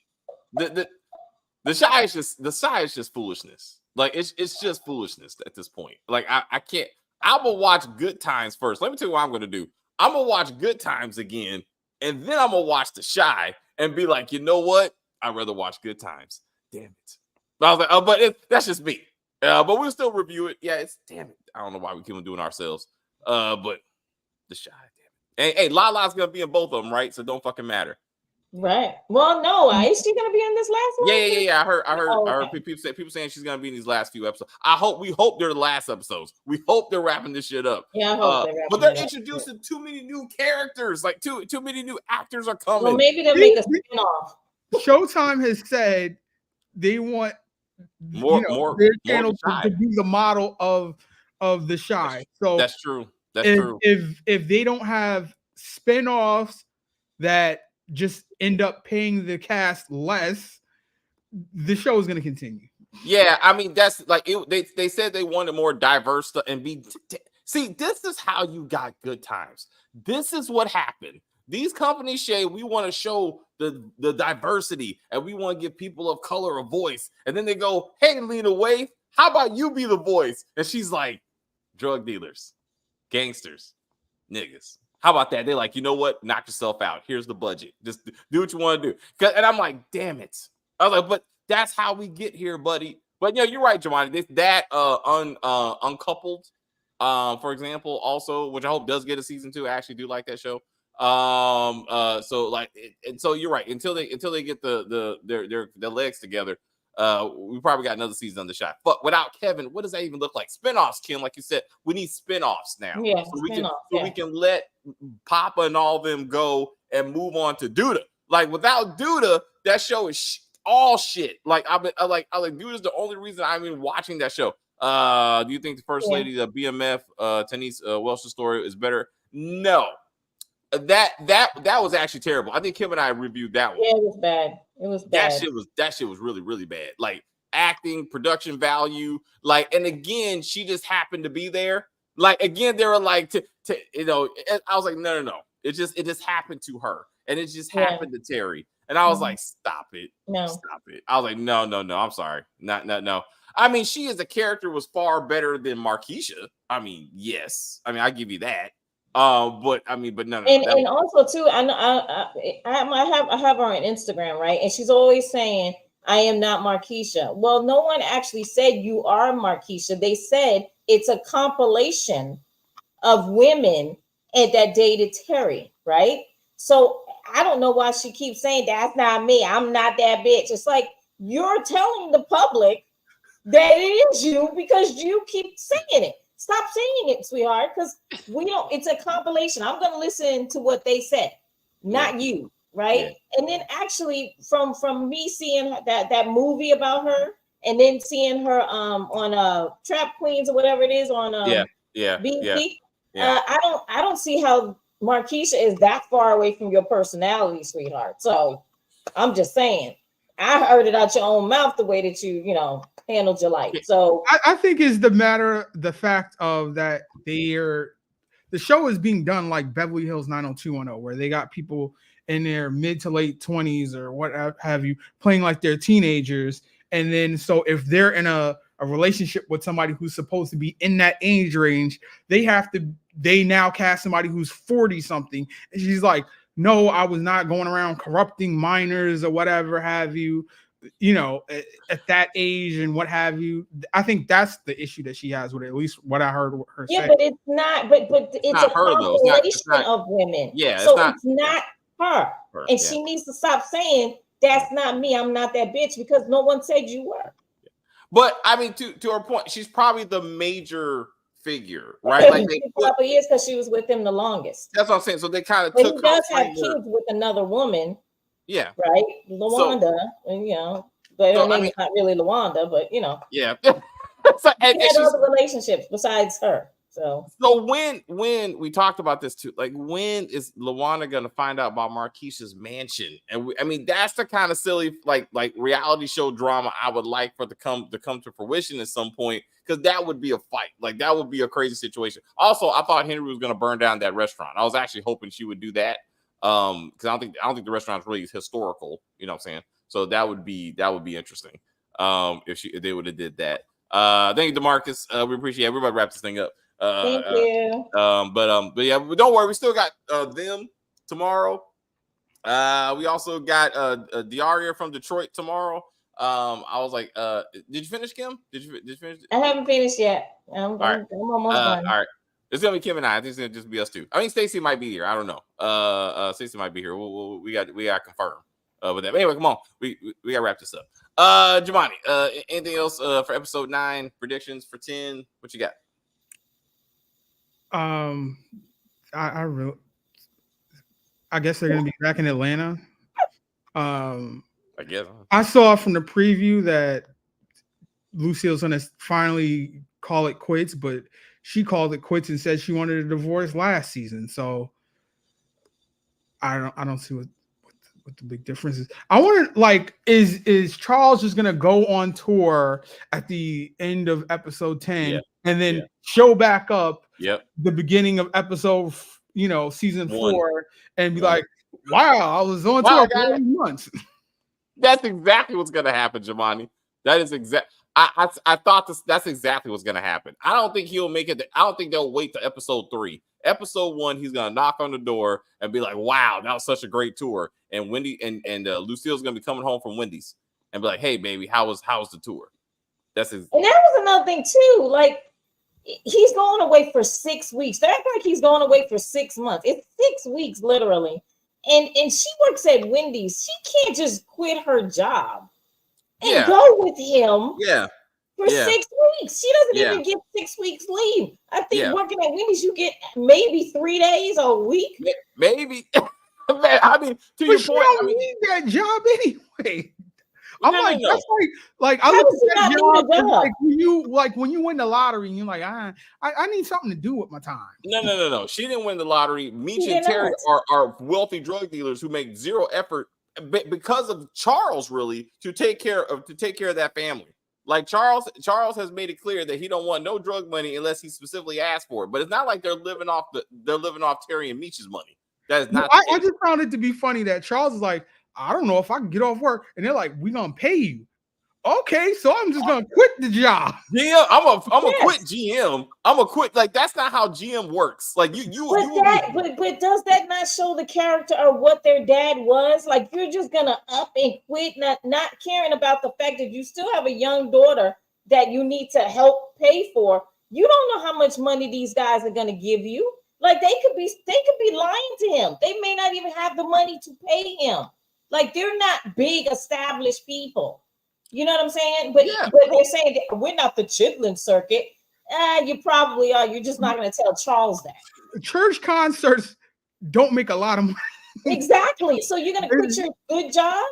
The Chi is just foolishness. Like it's just foolishness at this point. Like I can't. I will watch Good Times first. Let me tell you what I'm gonna do. I'm gonna watch Good Times again, and then I'm gonna watch The Chi and be like, you know what? I'd rather watch Good Times. Damn it. But I was like, oh, but that's just me. But we'll still review it. Yeah, it's damn it. I don't know why we keep doing ourselves. But The Chi, damn it. Hey, Lala's gonna be in both of them, right? So don't fucking matter. Right. Well, no, is she gonna be in this last one? Yeah. I heard people saying she's gonna be in these last few episodes. We hope they're the last episodes. We hope they're wrapping this shit up. Yeah, I hope but they're introducing too many new characters. Like too many new actors are coming. Well, maybe they'll make a spin-off. Showtime has said they want more their channel to be the model of The Chi. So that's true. That's true. If they don't have spin-offs that just end up paying the cast less, the show is going to continue. Yeah, I mean that's like they said they wanted more diverse stuff and be. See, this is how you got Good Times. This is what happened. These companies say we want to show the diversity and we want to give people of color a voice, and then they go, "Hey, Lena Waithe, how about you be the voice?" And she's like, "Drug dealers, gangsters, niggas. How about that?" They're like, you know what? Knock yourself out. Here's the budget. Just do what you want to do. And I'm like, damn it. I was like, but that's how we get here, buddy. But you're right, Giovanni. That Uncoupled, for example, also, which I hope does get a season 2. I actually do like that show. So you're right. Until they get their legs together, we probably got another season on The Chi. But without Kevin, what does that even look like? Spinoffs, Kim, like you said, we need spinoffs now. Yeah, we can let Papa and all of them go and move on to Duda. Like without Duda, that show is all shit. Like I like Duda's the only reason I'm even watching that show. Do you think the first lady, the BMF, Tanise Welsh's story is better? No. That was actually terrible. I think Kim and I reviewed that one. Yeah, it was bad. It was bad. That shit was really, really bad. Like acting, production value, like, and again, she just happened to be there. Like again, they were like I was like, no. It just happened to her, and it just happened to Terry. And I was like, stop it. No. Stop it. I was like, no. I'm sorry. No. I mean, she as a character was far better than Marquisha. I mean, yes. I mean, I give you that. But no. And also too, I have her on Instagram, right? And she's always saying, "I am not Marquisha." Well, no one actually said you are Marquisha. They said it's a compilation of women that dated Terry, right? So I don't know why she keeps saying that's not me. I'm not that bitch. It's like you're telling the public that it is you because you keep saying it. Stop saying it, sweetheart, because we don't. It's a compilation. I'm going to listen to what they said, not you, right? Yeah. And then actually, from me seeing that movie about her, and then seeing her on Trap Queens or whatever it is on BMF, I don't see how Marquisha is that far away from your personality, sweetheart. So I'm just saying. I heard it out your own mouth the way that you know, handled your life. So I think is the fact of that the show is being done like Beverly Hills 90210, where they got people in their mid to late 20s or what have you playing like they're teenagers. And then so if they're in a relationship with somebody who's supposed to be in that age range, they now cast somebody who's 40 something. And she's like, no, I was not going around corrupting minors or whatever have you, you know, at that age and what have you. I think that's the issue that she has with it, at least what I heard her say. but it's not, but it's not a her, though. It's not population of women. Yeah, so it's not her. And yeah. she needs to stop saying that's not me. I'm not that bitch, because no one said you were. But I mean, to her point, she's probably the major figure, right? Like a couple years because she was with him the longest. That's what I'm saying. So they kind of but took. He does have kids with another woman. Yeah. Right, Lawanda, and you know, but her name is not really Lawanda, but you know. Yeah. So, and had other relationships besides her. So when we talked about this too, like when is Lawanda gonna find out about Marquisha's mansion? And I mean, that's the kind of silly like reality show drama I would like for to come to fruition at some point, because that would be a fight. Like that would be a crazy situation. Also, I thought Henry was gonna burn down that restaurant. I was actually hoping she would do that. Because I don't think the restaurant's really historical, you know what I'm saying? So that would be interesting. If they would have did that. Thank you, DeMarcus. We appreciate it. Everybody wrap this thing up. Thank you. But yeah, but don't worry, we still got them tomorrow. We also got Diaria from Detroit tomorrow. I was like, did you finish, Kim? Did you finish? I haven't finished yet. I'm almost done. All right. It's gonna be Kim and I. I think it's gonna just be us two. I mean, Stacey might be here. I don't know. Stacey might be here. We got confirmed with that. But anyway, come on. We gotta wrap this up. Jemani, anything else for episode 9? Predictions for 10? What you got? I guess they're gonna be back in Atlanta. I guess I saw from the preview that Lucille's gonna finally call it quits, but she called it quits and said she wanted a divorce last season. So I don't see what the big difference is. I wonder, like, is Charles just gonna go on tour at the end of episode 10 and then show back up the beginning of episode, season 4 and be like, wow, I was on tour for 8 months. That's exactly what's gonna happen, Jemani. That is exact. I thought that's exactly what's gonna happen. I don't think he'll make it. I don't think they'll wait to episode 3. Episode 1, he's gonna knock on the door and be like, "Wow, that was such a great tour." And Wendy and Lucille's gonna be coming home from Wendy's and be like, "Hey, baby, how's the tour?" And that was another thing too. Like, he's going away for 6 weeks. They act like he's going away for 6 months. It's 6 weeks literally, and she works at Wendy's. She can't just quit her job and go with him. For 6 weeks. She doesn't even get 6 weeks leave. I think working at Wendy's, you get maybe 3 days a week. Maybe. Man, I mean, to your point, I need that job anyway. I'm that's like I look at that job when you win the lottery and you're like, I need something to do with my time. No. She didn't win the lottery. Meech and Terry are wealthy drug dealers who make zero effort because of Charles, really, to take care of that family. Like Charles has made it clear that he don't want no drug money unless he specifically asked for it. But it's not like they're living off Terry and Meech's money. That is not. I just found it to be funny that Charles is like, I don't know if I can get off work, and they're like, we're gonna pay you. Okay, so I'm just gonna quit the job. Yeah, I'm gonna quit GM. I'm gonna quit. Like, that's not how GM works. Like but does that not show the character of what their dad was? Like, you're just gonna up and quit, not caring about the fact that you still have a young daughter that you need to help pay for. You don't know how much money these guys are gonna give you. Like, they could be lying to him. They may not even have the money to pay him. Like, they're not big established people. You know what I'm saying? But they're saying that we're not the Chitlin circuit. You probably are. You're just not going to tell Charles that. Church concerts don't make a lot of money. Exactly. So you're going to quit your good job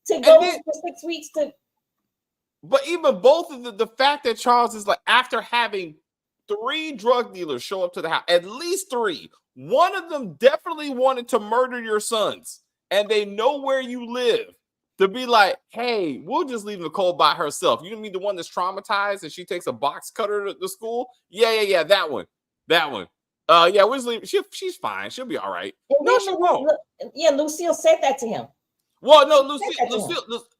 to go for 6 weeks to. But even both of the fact that Charles is like, after having 3 drug dealers show up to the house, at least 3, one of them definitely wanted to murder your sons, and they know where you live. to be like, hey, we'll just leave Nicole by herself. You mean the one that's traumatized and she takes a box cutter to school? Yeah, that one. Yeah, we'll just leave. She's fine. She'll be all right. And No, she won't. Lucille said that to him. Well, no,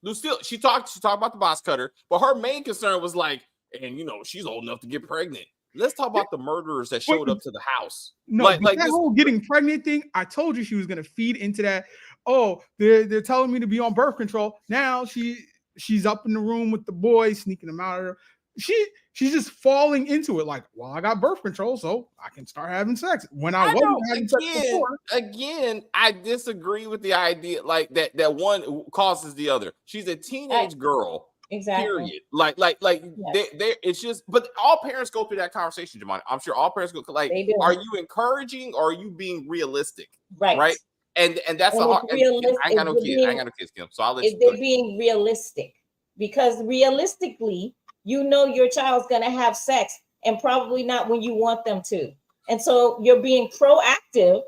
Lucille, she talked about the box cutter, but her main concern was like, and she's old enough to get pregnant. Let's talk about the murderers that showed up to the house. No, like that whole getting pregnant thing. I told you she was gonna feed into that. Oh, they're telling me to be on birth control. Now she's up in the room with the boys, sneaking them out of her. She's just falling into it. Like, well, I got birth control, so I can start having sex. When I wasn't having sex before. Again, I disagree with the idea like that one causes the other. She's a teenage girl. Exactly. Period. Like yes. It's just, but all parents go through that conversation, Jamani. I'm sure all parents go like, are you encouraging or are you being realistic? Right. And that's a hard. I ain't got no kids, Kim. So I'll let you. They're being realistic because realistically, your child's gonna have sex and probably not when you want them to. And so you're being proactive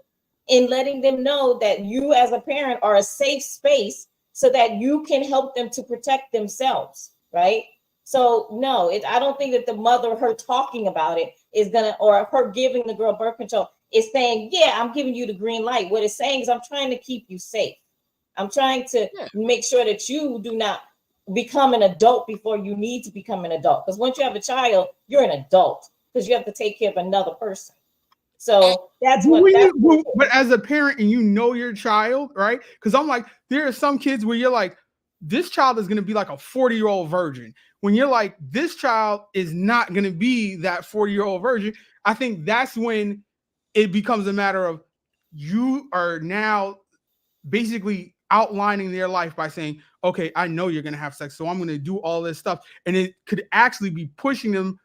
in letting them know that you as a parent are a safe space so that you can help them to protect themselves, right? So no, I don't think that the mother, her talking about it is gonna, or her giving the girl birth control is saying, yeah, I'm giving you the green light. What it's saying is I'm trying to keep you safe. I'm trying to make sure that you do not become an adult before you need to become an adult. Because once you have a child, you're an adult because you have to take care of another person. So that's but as a parent and your child, right? Because I'm like, there are some kids where you're like, this child is going to be like a 40-year-old virgin. When you're like, this child is not going to be that 40-year-old virgin. I think that's when it becomes a matter of you are now basically outlining their life by saying, okay, I know you're going to have sex, so I'm going to do all this stuff. And it could actually be pushing them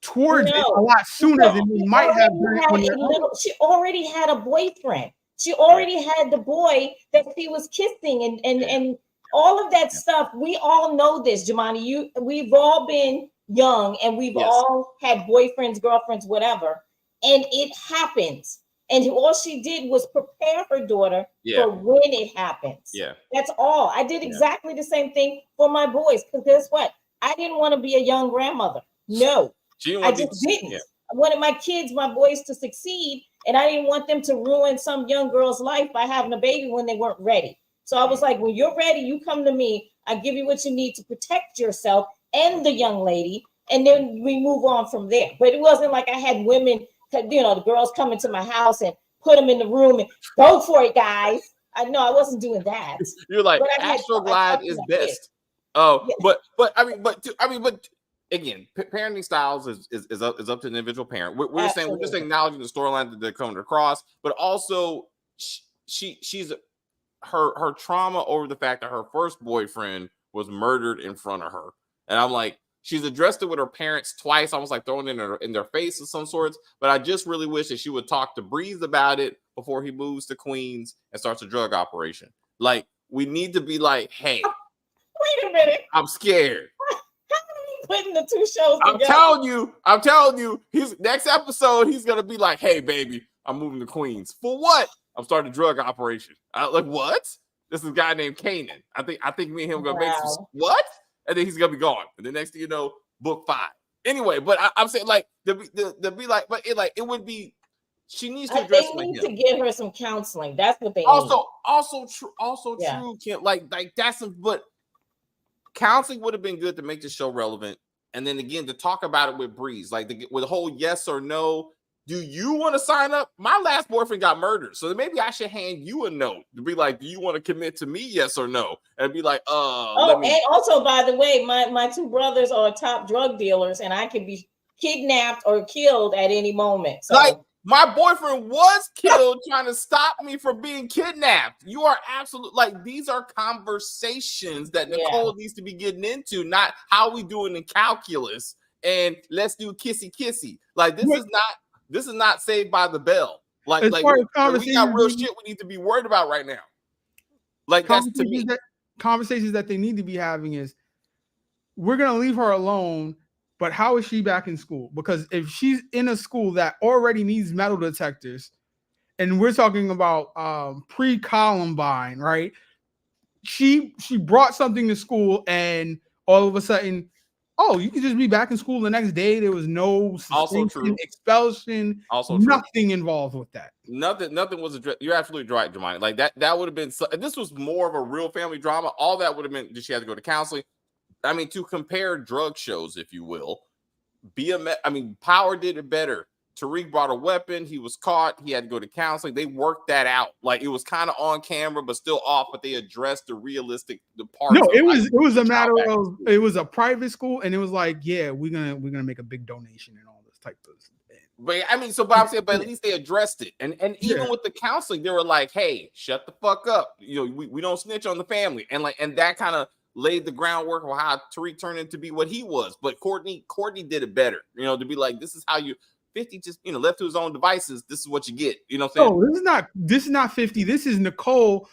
towards it a lot sooner than they might have. She already had a boyfriend. She already had the boy that she was kissing and all of that stuff. We all know this, Jamani. We've all been young and we've all had boyfriends, girlfriends, whatever. And it happens. And all she did was prepare her daughter for when it happens. Yeah. That's all. I did exactly the same thing for my boys. Because guess what? I didn't want to be a young grandmother. No. I just didn't. Yeah. I wanted my kids, my boys to succeed, and I didn't want them to ruin some young girl's life by having a baby when they weren't ready. So I was like, when you're ready, you come to me. I give you what you need to protect yourself and the young lady, and then we move on from there. But it wasn't like I had women, the girls come into my house and put them in the room and go for it, guys. I wasn't doing that. You're like, Astroglide is best. Oh, yeah. but again, parenting styles is up to the individual parent. We're just acknowledging the storyline that they're coming across, but also she's her trauma over the fact that her first boyfriend was murdered in front of her, and I'm like, she's addressed it with her parents twice, almost like throwing it in their face of some sorts. But I just really wish that she would talk to Breeze about it before he moves to Queens and starts a drug operation. Like, we need to be like, hey, wait a minute, I'm scared. Putting the two shows together. I'm telling you, his next episode, he's gonna be like, hey, baby, I'm moving to Queens. For what? I'm starting a drug operation. Like, what? This is a guy named Kanan. I think me and him gonna make some what? And then he's gonna be gone. And the next thing you know, book 5. Anyway, but I'm saying like to be like, but it would be. She needs to address. They need to give her some counseling. That's what they need. Also true. Kim, like that's some, but counseling would have been good to make the show relevant. And then again, to talk about it with Breeze, like with the whole yes or no. Do you want to sign up? My last boyfriend got murdered, so maybe I should hand you a note to be like, do you want to commit to me, yes or no? And be like, and also, by the way, my two brothers are top drug dealers, and I could be kidnapped or killed at any moment. So. Like, my boyfriend was killed trying to stop me from being kidnapped. You are absolute. Like, these are conversations that Nicole needs to be getting into, not how we doing in calculus and let's do kissy. Like, this is not Saved by the Bell. Like we got real shit we need to be worried about right now. Like, that's to me. Conversations that they need to be having is, we're gonna leave her alone. But how is she back in school? Because if she's in a school that already needs metal detectors, and we're talking about pre-Columbine, right? she brought something to school, and all of a sudden, oh, you could just be back in school the next day. There was no Also suspension, true. expulsion, Also true. nothing involved with that. Nothing was addressed. You're absolutely right, Jemani. Like that would have been. This was more of a real family drama. All that would have been. Did she have to go to counseling? I mean, to compare drug shows, if you will, BMF. I mean, Power did it better. Tariq brought a weapon. He was caught. He had to go to counseling. They worked that out. Like it was kind of on camera, but still off. But they addressed the realistic parts. No, it was a matter of it was a private school, and it was like, yeah, we're gonna make a big donation and all this type of. But I mean, so Bob said, but at least they addressed it. And even with the counseling, they were like, hey, shut the fuck up. You know, we don't snitch on the family. And that kind of laid the groundwork for how Tariq turned into be what he was. But Courtney did it better, you know, to be like, this is how you 50 just, you know, left to his own devices. This is what you get. You know what I'm saying? No, this is not 50. This is Nicole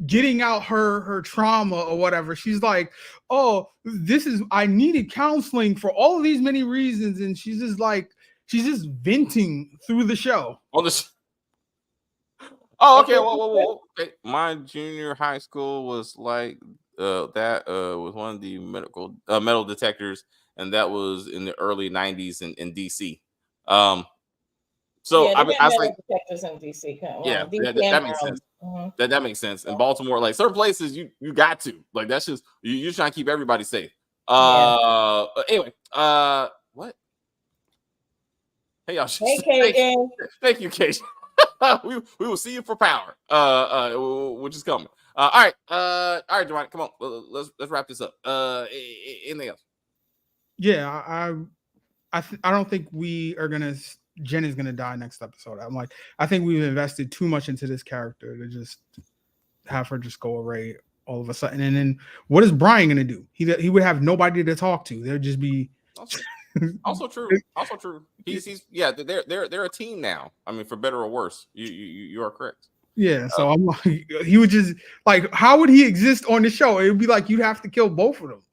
getting out her trauma or whatever. She's like, oh, I needed counseling for all of these many reasons. And she's just venting through the show. On the okay. Whoa. Okay. My junior high school was like that was one of the metal detectors, and that was in the early 90s in DC. So yeah, I was like, detectors in DC. Well, yeah, DC that makes sense. Mm-hmm. That makes sense. In Baltimore, like certain places, you got to like that's just you're trying to keep everybody safe. Anyway, what? Hey y'all. Hey KJ. Thank you, KJ. we will see you for Power. Which is coming. All right, Giovanni, come on. Let's wrap this up. Anything else? Yeah, I don't think we are gonna. Jen is gonna die next episode. I think we've invested too much into this character to just have her just go away all of a sudden. And then what is Brian gonna do? He would have nobody to talk to. There'd just be. Also true. He's yeah. They're a team now. I mean, for better or worse, you are correct. Yeah. So I'm like, he would just like, how would he exist on the show? It would be like you'd have to kill both of them.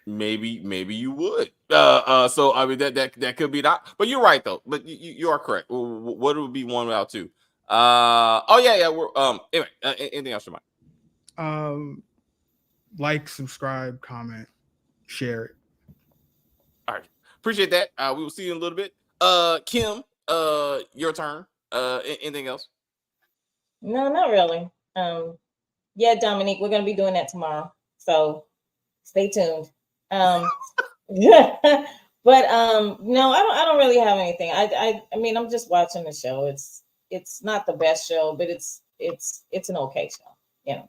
Maybe you would. So I mean that could be not. But you're right though. But you are correct. What would be one without two? Oh yeah. We're anyway. Anything else, your mind? Like, subscribe, comment, share it. All right. Appreciate that. We will see you in a little bit. Kim, your turn. Anything else? No, not really. Yeah, Dominique, we're gonna be doing that tomorrow. So stay tuned. But no, I don't really have anything. I mean, I'm just watching the show. It's not the best show, but it's an okay show, you know.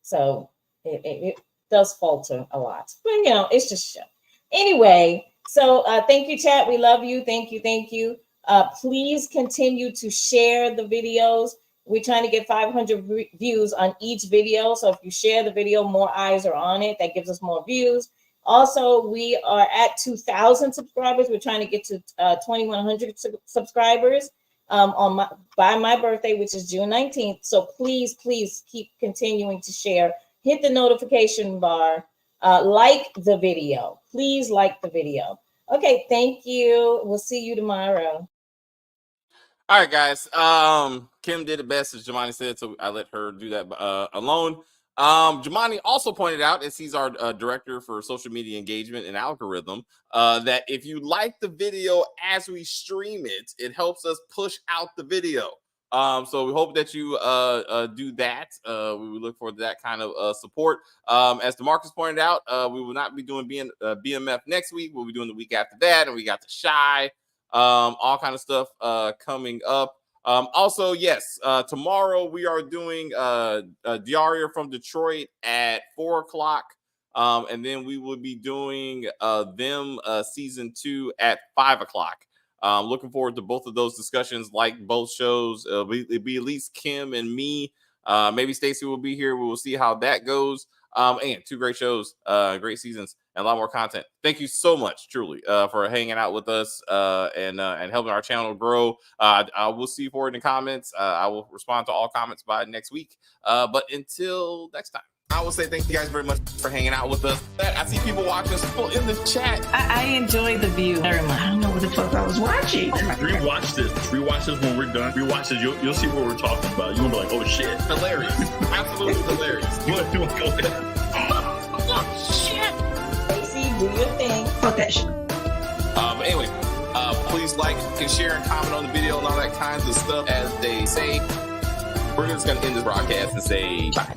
So it does falter a lot, but you know, it's just a show. Anyway, so thank you, chat. We love you. Thank you. Please continue to share the videos. We're trying to get 500 views on each video. So if you share the video, more eyes are on it. That gives us more views. Also, we are at 2,000 subscribers. We're trying to get to 2,100 subscribers by my birthday, which is June 19th. So please keep continuing to share. Hit the notification bar. Like the video. Please like the video. Okay, thank you. We'll see you tomorrow. All right, guys. Kim did it best, as Jemani said, so I let her do that alone. Jemani also pointed out, as he's our director for social media engagement and algorithm, that if you like the video as we stream it, it helps us push out the video. So we hope that you do that. We look forward to that kind of support. As DeMarcus pointed out, we will not be doing BMF next week. We'll be doing the week after that, and we got the Shy, all kind of stuff coming up. Also, yes, tomorrow we are doing Diaria from Detroit at 4:00, and then we will be doing them season 2 at 5:00. Looking forward to both of those discussions. Like both shows, it'll be at least Kim and me. Maybe Stacy will be here. We will see how that goes. And 2 great shows, great seasons, and a lot more content. Thank you so much, truly, for hanging out with us and helping our channel grow. I will see you forward in the comments. I will respond to all comments by next week. But until next time, I will say thank you guys very much for hanging out with us. I see people watching people in the chat. I enjoy The View very much. I don't know what the fuck I was watching. Rewatch this. Rewatch this when we're done. Rewatch this. You'll see what we're talking about. You're going to be like, oh, shit. Hilarious. Absolutely hilarious. You want to go there? Oh, shit. Casey, do your thing. Fuck that shit. But anyway, please like and share and comment on the video and all that kinds of stuff. As they say, we're just going to end this broadcast and say bye.